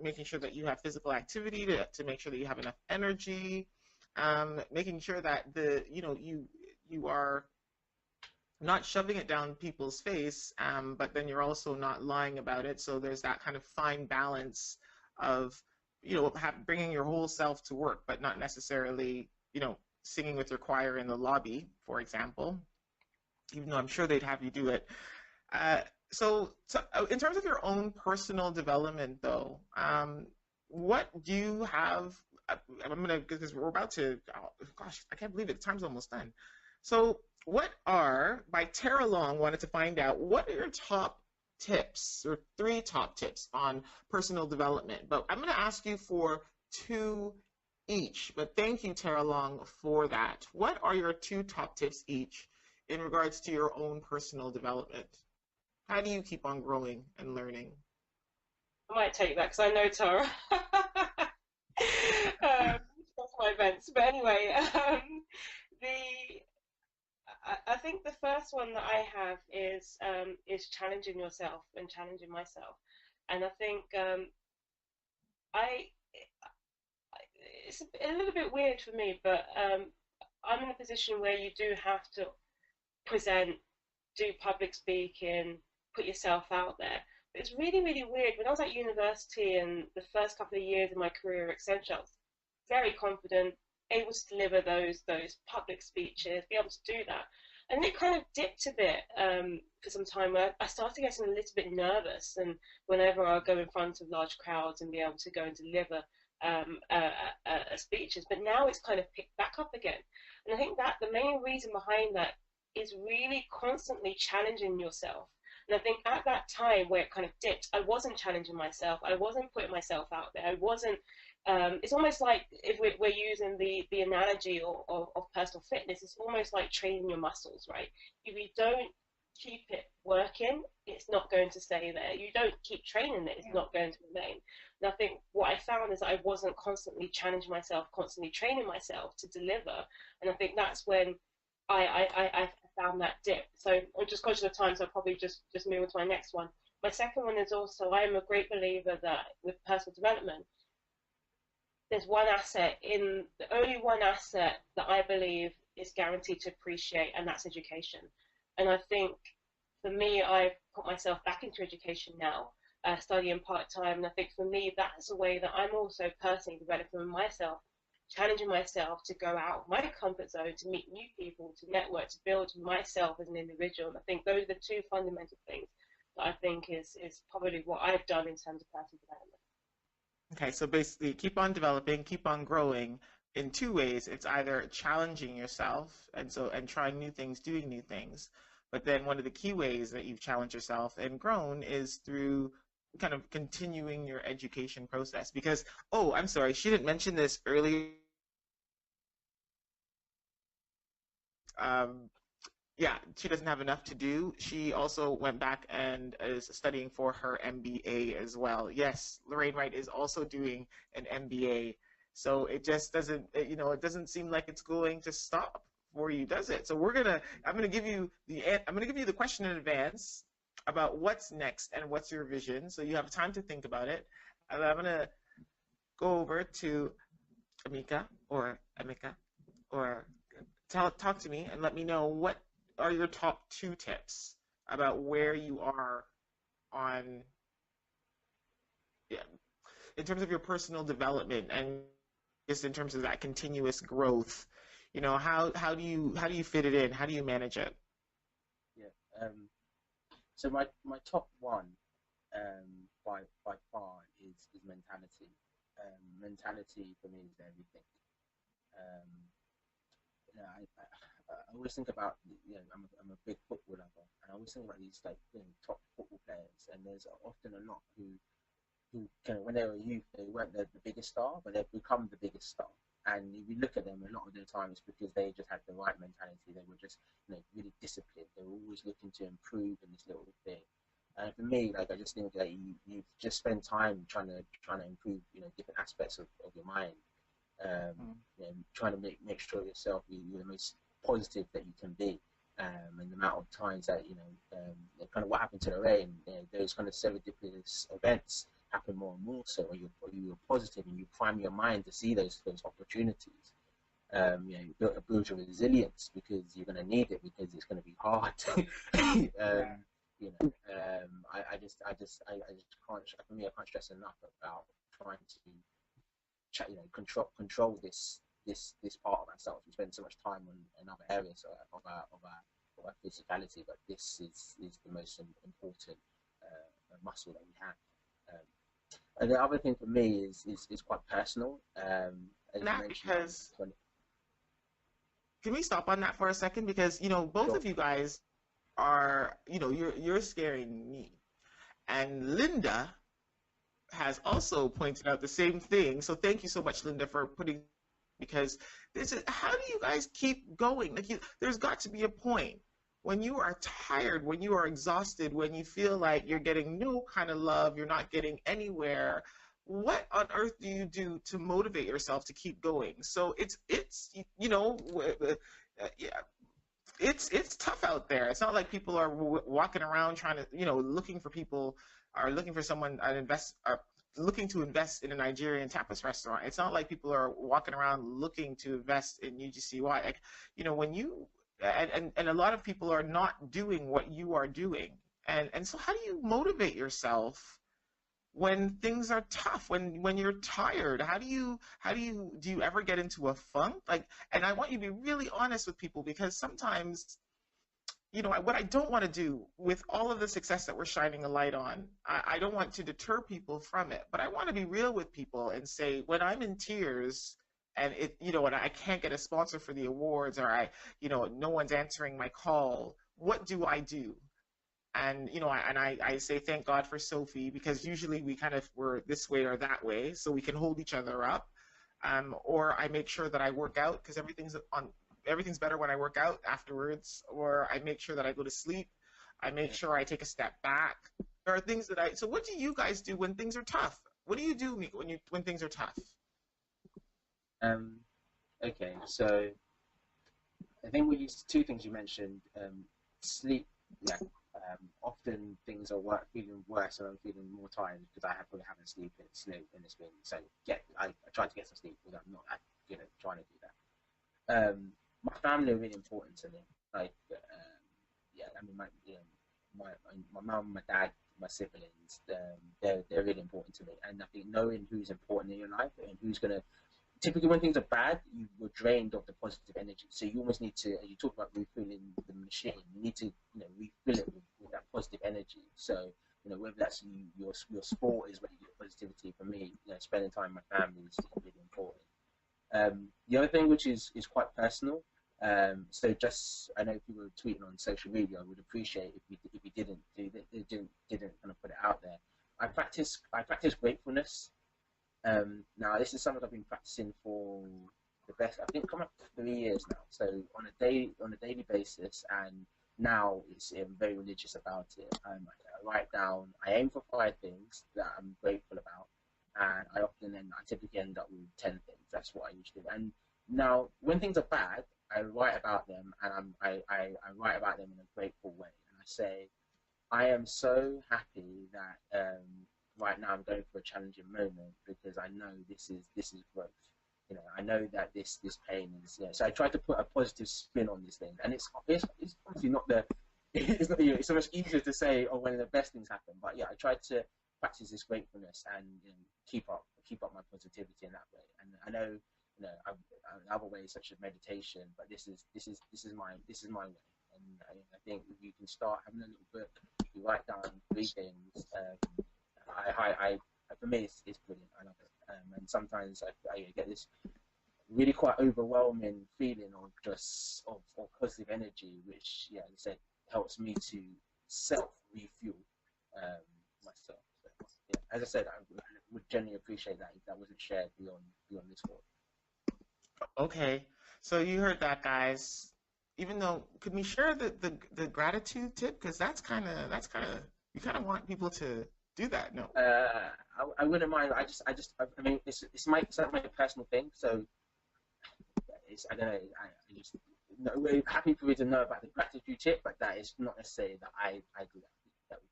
making sure that you have physical activity to make sure that you have enough energy, making sure that you are not shoving it down people's face, but then you're also not lying about it. So there's that kind of fine balance of, bringing your whole self to work, but not necessarily, singing with your choir in the lobby, for example, even though I'm sure they'd have you do it. So in terms of your own personal development, though, what do you have? Because we're about to, oh, gosh, I can't believe it. Time's almost done. So by Tara Long wanted to find out, what are your top tips, or 3 top tips on personal development? But I'm going to ask you for 2 each. But thank you, Tara Long, for that. What are your 2 top tips each in regards to your own personal development? How do you keep on growing and learning? I might take that because I know Tara. That's my events. But anyway, I think the first one that I have is challenging yourself and challenging myself. And I think it's a little bit weird for me, but I'm in a position where you do have to present, do public speaking, put yourself out there. But it's really, really weird. When I was at university and the first couple of years of my career at Accenture, I was very confident, able to deliver those public speeches, be able to do that. And it kind of dipped a bit for some time where I started getting a little bit nervous. And whenever I go in front of large crowds and be able to go and deliver speeches, but now it's kind of picked back up again. And I think that the main reason behind that is really constantly challenging yourself. And I think at that time where it kind of dipped, I wasn't challenging myself. I wasn't putting myself out there. I wasn't. It's almost like if we're using the analogy of personal fitness, it's almost like training your muscles, right? If you don't keep it working, it's not going to stay there. You don't keep training it, it's not going to remain. And I think what I found is that I wasn't constantly challenging myself, constantly training myself to deliver. And I think that's when I found that dip. So I'm just conscious of time, so I'll probably just move on to my next one. My second one is also, I am a great believer that with personal development, there's only one asset that I believe is guaranteed to appreciate, and that's education. And I think for me, I've put myself back into education now, studying part-time. And I think for me, that's a way that I'm also personally developing myself, challenging myself to go out of my comfort zone, to meet new people, to network, to build myself as an individual. And I think those are the two fundamental things that I think is probably what I've done in terms of personal development. Okay, so basically keep on developing, keep on growing in two ways. It's either challenging yourself and trying new things, doing new things. But then one of the key ways that you've challenged yourself and grown is through kind of continuing your education process. Because, oh, I'm sorry, she didn't mention this earlier. Yeah, she doesn't have enough to do. She also went back and is studying for her MBA as well. Yes, Lorraine Wright is also doing an MBA. So it just doesn't, it doesn't seem like it's going to stop for you, does it? So I'm gonna give you the question in advance about what's next and what's your vision. So you have time to think about it. And I'm gonna go over to Emeka or talk to me and let me know what are your top 2 tips about where you are on, in terms of your personal development and just in terms of that continuous growth. How do you fit it in? How do you manage it? Yeah. So my top one by far is mentality. Mentality for me is everything. I always think about, I'm a big football lover, and I always think about these top football players, and there's often a lot who kind of, when they were a youth, they weren't the biggest star, but they've become the biggest star. And if you look at them, a lot of the time it's because they just had the right mentality. They were just really disciplined. They were always looking to improve in this little thing. And for me, I just think that you just spend time trying to improve different aspects of your mind. Trying to make sure yourself you're the most positive that you can be, and the amount of times that kind of what happened to Lorraine, those kind of serendipitous events happen more and more. So you're positive and you prime your mind to see those opportunities. Build your resilience, because you're going to need it, because it's going to be hard. I just can't. For me, I can't stress enough about trying to control this part of ourselves. We spend so much time on other areas of our physicality, but this is the most important muscle that we have. And the other thing for me is quite personal. Because can we stop on that for a second? Because both Sure. of you guys are you're scaring me, and Linda has also pointed out the same thing. So thank you so much, Linda, for putting, because this is, how do you guys keep going? There's got to be a point when you are tired, when you are exhausted, when you feel like you're getting no kind of love, you're not getting anywhere. What on earth do you do to motivate yourself to keep going? So it's tough out there. It's not like people are walking around trying to looking for people, or looking for someone, looking to invest in a Nigerian tapas restaurant. It's not like people are walking around looking to invest in UGCY. Like, when you and a lot of people are not doing what you are doing. And so how do you motivate yourself when things are tough, when you're tired? Do you ever get into a funk? Like, and I want you to be really honest with people, because sometimes, what I don't want to do with all of the success that we're shining a light on, I don't want to deter people from it, but I want to be real with people and say, when I'm in tears and and I can't get a sponsor for the awards, or no one's answering my call, what do I do? And I say thank God for Sophie, because usually we kind of were this way or that way, so we can hold each other up. Or I make sure that I work out, because everything's better when I work out afterwards. Or I make sure that I go to sleep. I make sure I take a step back. There are things that so what do you guys do when things are tough? What do you do when things are tough? Okay, so I think two things you mentioned. Sleep, yeah. Often things are feeling worse, and I'm feeling more tired because I probably haven't slept, and it's been so. I try to get some sleep, because I'm not, trying to do that. My family are really important to me. Like, I mean, my mum, my dad, my siblings, they're really important to me, and I think knowing who's important in your life and who's gonna. Typically, when things are bad, you're drained of the positive energy. So you almost need to, as you talk about refilling the machine, you need to, refill it with that positive energy. So, whether that's your sport is where you get positivity. For me, spending time with my family is really important. The other thing, which is quite personal. So just, I know if you were tweeting on social media, I would appreciate if you didn't do that, didn't kind of put it out there. I practice gratefulness. Now this is something I've been practicing for the best, I think, coming up to 3 years now. So on a daily basis, and now I'm very religious about it. I write down. I aim for 5 things that I'm grateful about, and I typically end up with 10 things. That's what I usually do. And now when things are bad, I write about them, and I write about them in a grateful way, and I say, I am so happy that right now I'm going through a challenging moment, because I know this is growth. I know that this pain is, so I try to put a positive spin on this thing, and it's obviously not it's so much easier to say, oh, when the best things happen, but yeah, I try to practice this gratefulness and keep up my positivity in that way. And I know other ways such as meditation, but this is my way. And I think if you can start having a little book, you write down 3 things. For me, it's brilliant. I love it. And sometimes I get this really quite overwhelming feeling of positive energy, which, as I said, helps me to self-refuel myself. So, as I said, I would genuinely appreciate that if that wasn't shared beyond this call. Okay, so you heard that, guys. Even though, could we share the gratitude tip? Because that's kind of you kind of want people to do that. No. I wouldn't mind. I mean, it's my personal thing. So I don't know. I just we're happy for you to know about the gratitude tip, but that is not necessarily that I do that. That would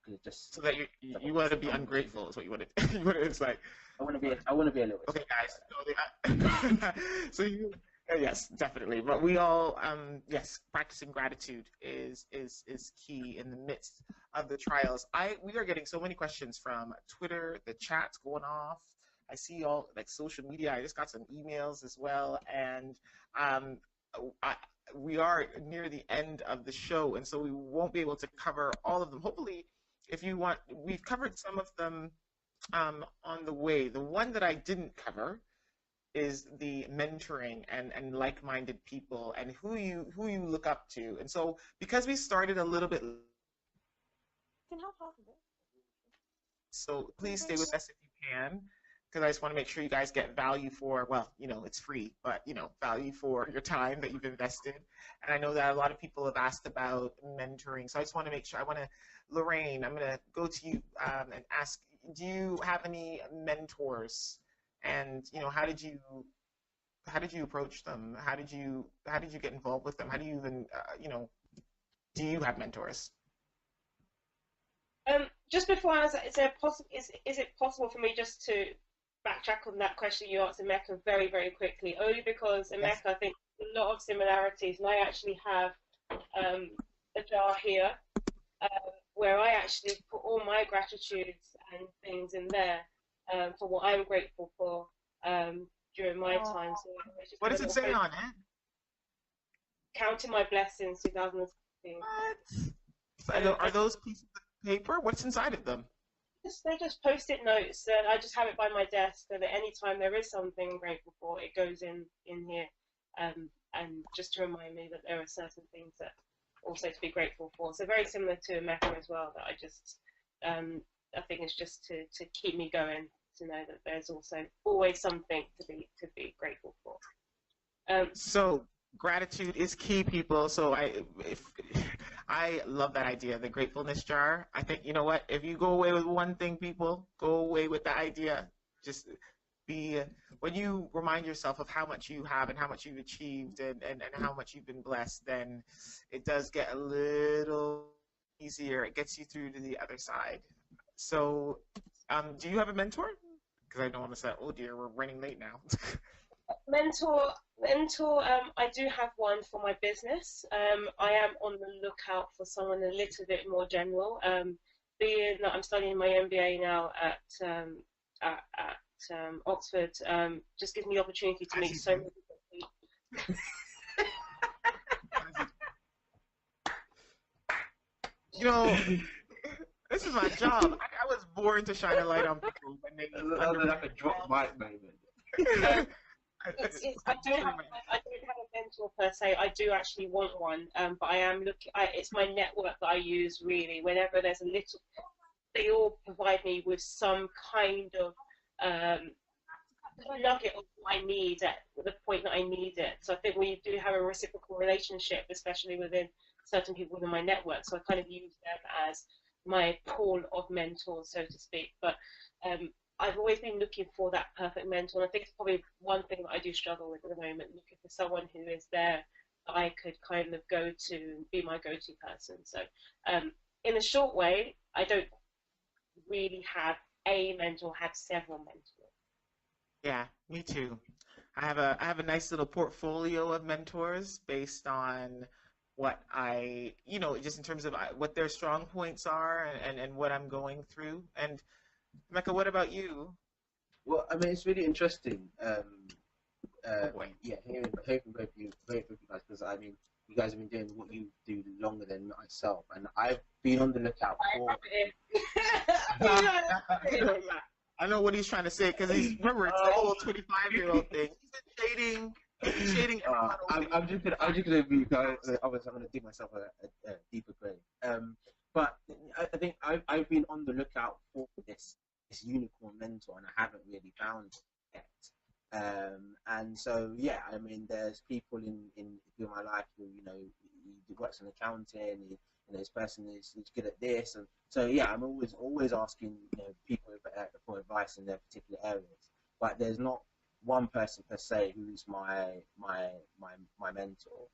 be just so that you want to be ungrateful is what you want to. It's like I want to be a little bit. Okay, guys. So you. Yes, definitely. But we all, yes, practicing gratitude is key in the midst of the trials. We are getting so many questions from Twitter. The chat's going off. I see all social media. I just got some emails as well, and we are near the end of the show, and so we won't be able to cover all of them. Hopefully, if you want, we've covered some of them on the way. The one that I didn't cover is the mentoring and like-minded people and who you look up to. And so because we started a little bit, so please stay with us if you can, because I just want to make sure you guys get value for, well, it's free, but value for your time that you've invested. And I know that a lot of people have asked about mentoring, so I just want to make sure. Lorraine, I'm going to go to you and ask, do you have any mentors? And how did you approach them? How did you get involved with them? How do you even do you have mentors? just before I answer, is it possible for me just to backtrack on that question you asked Emeka very, very quickly? Only because Yes. Emeka, I think, a lot of similarities, and I actually have a jar here uh, where I actually put all my gratitudes and things in there for what I'm grateful for during my Oh, time. So I just what have a does it little say on it? counting my blessings 2016. What? So Are those pieces of paper? What's inside of them? they're just post-it notes. I just have it by my desk so that anytime there is something I'm grateful for, it goes in here, and just to remind me that there are certain things that also to be grateful for. So very similar to Mecca as well. That I just I think it's just to keep me going, to know that there's also always something to be grateful for. So gratitude is key, people. So I love that idea, the gratefulness jar. I think, you know what? If you go away with one thing, people, go away with the idea. Just be when you remind yourself of how much you have and how much you've achieved and how much you've been blessed, then it does get a little easier. It gets you through to the other side. So, do you have a mentor? Because I don't want to say, oh dear, we're running late now. mentor mentor I do have one for my business. I am on the lookout for someone a little bit more general, being that I'm studying my MBA now at Oxford. Just gives me the opportunity to As meet you so do. many people. You know, this is my job. I was born to shine a light on people when they That's like a drop mic moment. um, I'm telling you, I don't have a mentor per se. I do actually want one, but I am looking. It's my network that I use really. Whenever there's a little, they all provide me with some kind of um, nugget of what I need at the point that I need it. So I think we do have a reciprocal relationship, especially within certain people within my network. So I kind of use them as my pool of mentors, so to speak. But I've always been looking for that perfect mentor. And I think it's probably one thing that I do struggle with at the moment, looking for someone who is there that I could kind of go to and be my go-to person. So in a short way, I don't really have a mentor, have several mentors. yeah, me too. I have a nice little portfolio of mentors based on what just in terms of what their strong points are and what I'm going through. And Mecca, what about you? Well, I mean, it's really interesting. Oh boy. Yeah, hearing both of you guys, because I mean, you guys have been doing what you do longer than myself, and I've been on the lookout for. I know what he's trying to say because remember it's the whole 25-year-old thing. He's shading everyone over. I'm just gonna be guys. Obviously, I'm gonna dig myself a deeper grave. But I think I've been on the lookout for this unicorn mentor, and I haven't really found it yet. And so yeah, I mean, there's people in my life who he works in accounting. This person is good at this, and so yeah, I'm always asking people for advice in their particular areas. But there's not one person per se who's my mentor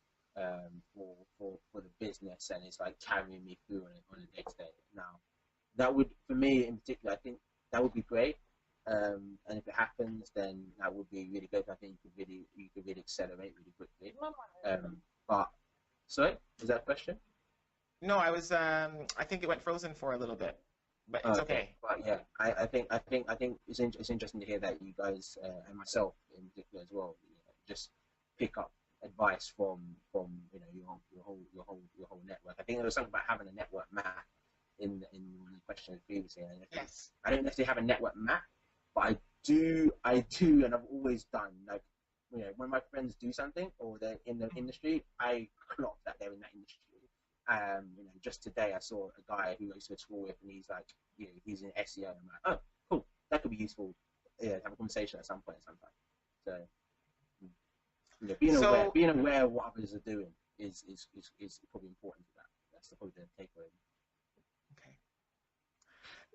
for the business, and it's like carrying me through on a day to day. Now, that would, for me in particular, I think that would be great. And if it happens, then that would be really good. I think you could really accelerate really quickly. But sorry, is that a question? No, I think it went frozen for a little bit, but it's okay. But yeah, I think it's interesting to hear that you guys and myself in particular as well, just pick up advice from your whole network. I think there was something about having a network map in one of the questions previously. And Yes. I don't necessarily have a network map, but I do, and I've always done like when my friends do something or they're in the industry, I clock that they're in that industry. Just today I saw a guy who I used to school with, and he's like, he's in SEO. I'm like, oh, cool, that could be useful. Yeah, to have a conversation at some point, sometime. So, being aware of what others are doing is probably important to that. That's probably the takeaway. Okay.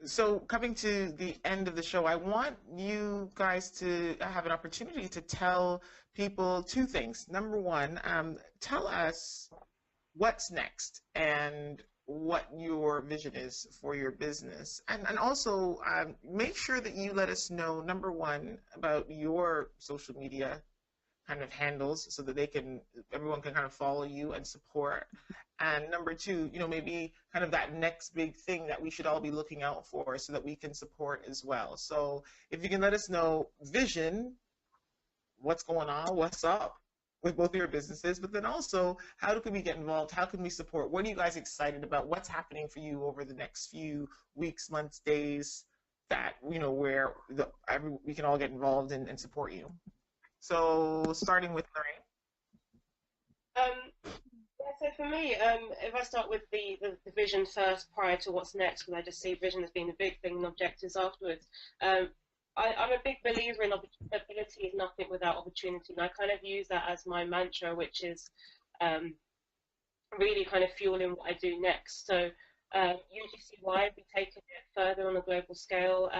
So coming to the end of the show, I want you guys to have an opportunity to tell people two things. Number one, tell us what's next and what your vision is for your business. And also make sure that you let us know, number one, about your social media kind of handles so that everyone can kind of follow you and support. And number two, maybe kind of that next big thing that we should all be looking out for so that we can support as well. So if you can let us know vision, what's going on, what's up with both of your businesses, but then also how can we get involved? How can we support? What are you guys excited about? What's happening for you over the next few weeks, months, days that, where we can all get involved and support you? So starting with Lorraine. Yeah, so for me, if I start with the vision first prior to what's next, because I just see vision as being the big thing and objectives afterwards. I'm a big believer in ability is nothing without opportunity, and I kind of use that as my mantra, which is really kind of fueling what I do next. So UGCY, we've taken it further on a global scale.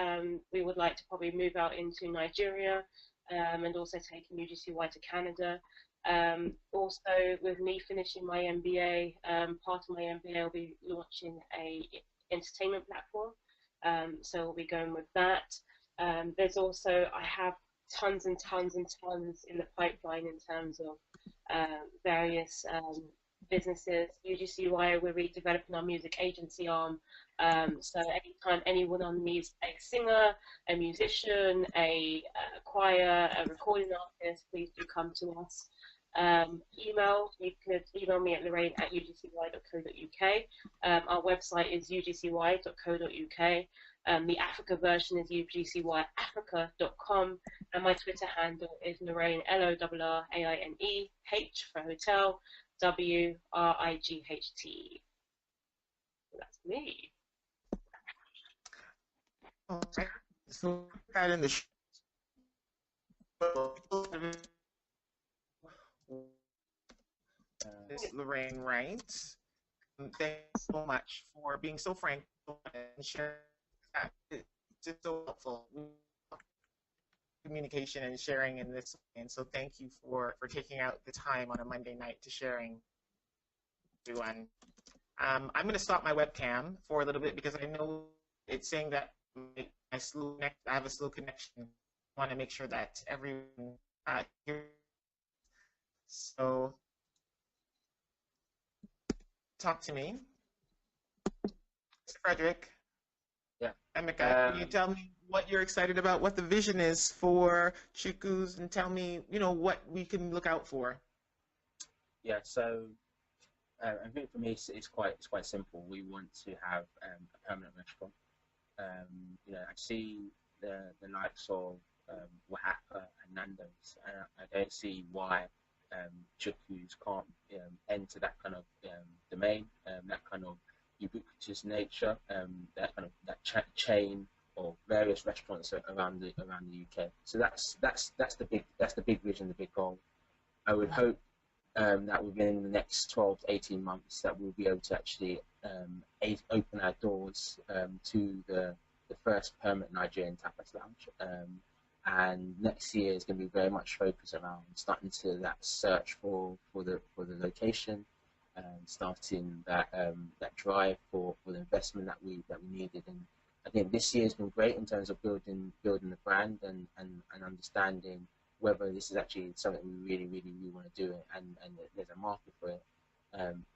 We would like to probably move out into Nigeria and also taking UGCY to Canada. Also, with me finishing my MBA, part of my MBA will be launching a entertainment platform. So we'll be going with that. There's also, I have tons and tons and tons in the pipeline in terms of various businesses. UGCY, we're redeveloping our music agency arm. So anytime anyone needs a singer, a musician, a choir, a recording artist, please do come to us. Email, you could email me at lorraine@ugcy.co.uk. Our website is ugcy.co.uk. The Africa version is ugcyafrica.com, and my Twitter handle is Lorraine, LORRAINE, H for hotel, WRIGHT. That's me. All right. So that in the show. Lorraine Wright. Thanks so much for being so frank and sharing that. It's just so helpful. Communication and sharing in this way. And so thank you for taking out the time on a Monday night to sharing, everyone. I'm going to stop my webcam for a little bit because I know it's saying that I have a slow connection. I want to make sure that everyone hears. So talk to me. Mr. Frederick. Yeah. Emeka, can you tell me what you're excited about, what the vision is for Chukwu's, and tell me, what we can look out for? Yeah, so I think for me it's quite simple. We want to have a permanent restaurant. I see the likes of Oaxaca and Nando's, and I don't see why Chukwu's can't enter that kind of domain, that kind of ubiquitous nature, that chain of various restaurants around the UK. So that's the big vision, the big goal. I would hope that within the next 12 to 18 months that we'll be able to actually open our doors to the first permanent Nigerian tapas lounge. And next year is going to be very much focused around starting to that search for the location, starting that drive for the investment that we needed. And I think this year has been great in terms of building the brand and understanding whether this is actually something we really want to do, and there's a market for it.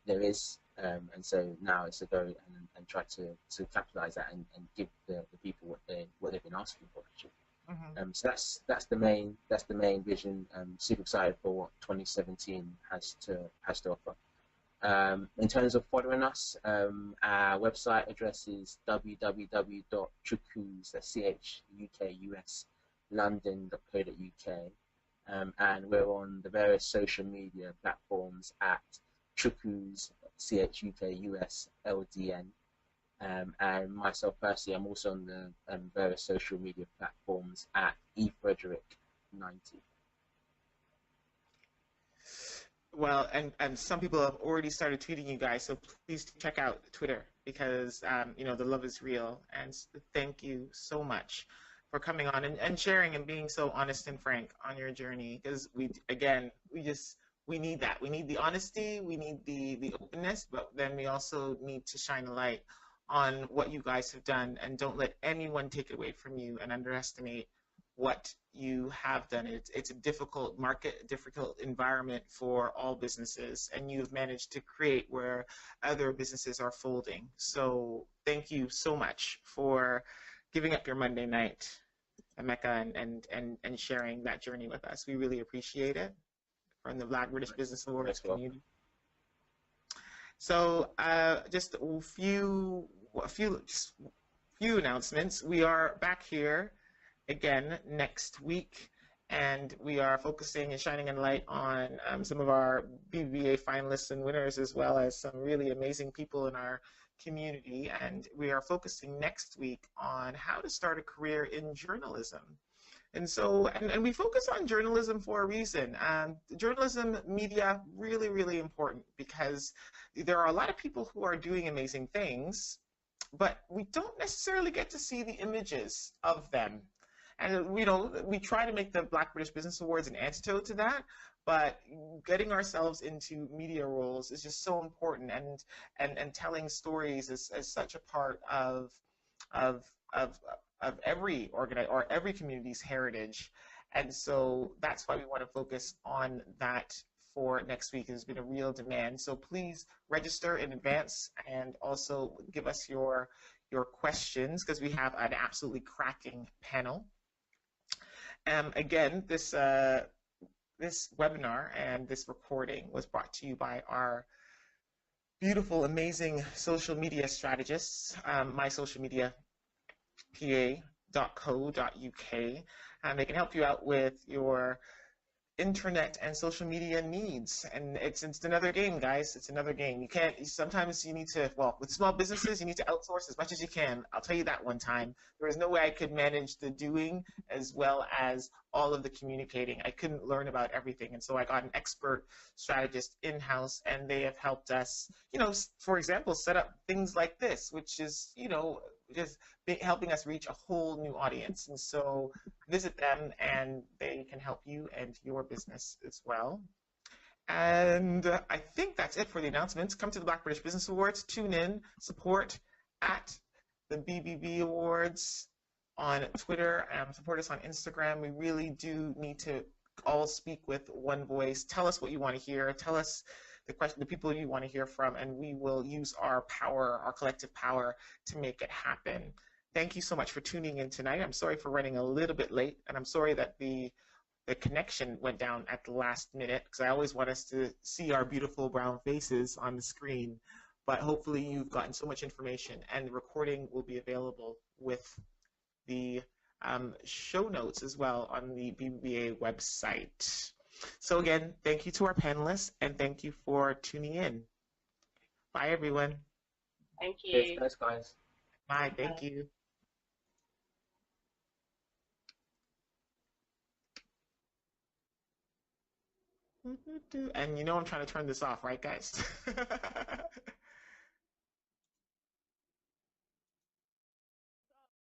There is, and so now it's to go and try to capitalize that and give the people what they've been asking for actually. Mm-hmm. So that's the main vision. Super excited for what 2017 has to offer. In terms of following us, our website address is www.chukwus, that's CHUKUS, london.co.uk, and we're on the various social media platforms at Chukwus, CHUKUS, LDN. And myself personally, I'm also on the various social media platforms at efrederick90. Well, and some people have already started tweeting you guys, so please check out Twitter because the love is real. And thank you so much for coming on and sharing and being so honest and frank on your journey, because we we need that. We need the honesty, we need the openness, but then we also need to shine a light on what you guys have done, and don't let anyone take it away from you and underestimate what you have done. It's a difficult market, a difficult environment for all businesses, and you've managed to create where other businesses are folding. So thank you so much for giving up your Monday night, Emeka, and sharing that journey with us. We really appreciate it from the Black British Business Awards community. So just a few announcements. We are back here again next week, and we are focusing and shining a light on some of our BBBA finalists and winners, as well as some really amazing people in our community. And we are focusing next week on how to start a career in journalism. And so, and we focus on journalism for a reason. Journalism, media, really, really important, because there are a lot of people who are doing amazing things, but we don't necessarily get to see the images of them. And we try to make the Black British Business Awards an antidote to that, but getting ourselves into media roles is just so important, and telling stories is such a part of every every community's heritage. And so that's why we want to focus on that for next week. There's been a real demand. So please register in advance, and also give us your questions, because we have an absolutely cracking panel. Again, this webinar and this recording was brought to you by our beautiful, amazing social media strategists, mysocialmediapa.co.uk. They can help you out with your internet and social media needs. And it's another game, guys. It's another game. Sometimes you need to, well, with small businesses, you need to outsource as much as you can. I'll tell you that one time. There was no way I could manage the doing as well as all of the communicating. I couldn't learn about everything. And so I got an expert strategist in-house, and they have helped us, for example, set up things like this, which is, just helping us reach a whole new audience. And so visit them, and they can help you and your business as well. And I think that's it for the announcements. Come to the Black British Business Awards, tune in, support at the BBB Awards on Twitter, support us on Instagram. We really do need to all speak with one voice. Tell us what you want to hear. Tell us the people you want to hear from, and we will use our power, our collective power, to make it happen. Thank you so much for tuning in tonight. I'm sorry for running a little bit late, and I'm sorry that the connection went down at the last minute, because I always want us to see our beautiful brown faces on the screen. But hopefully you've gotten so much information, and the recording will be available with the show notes as well on the BBBA website. So again, thank you to our panelists, and thank you for tuning in. Bye, everyone. Thank you. Thanks, guys. Bye, thank you. And I'm trying to turn this off, right, guys?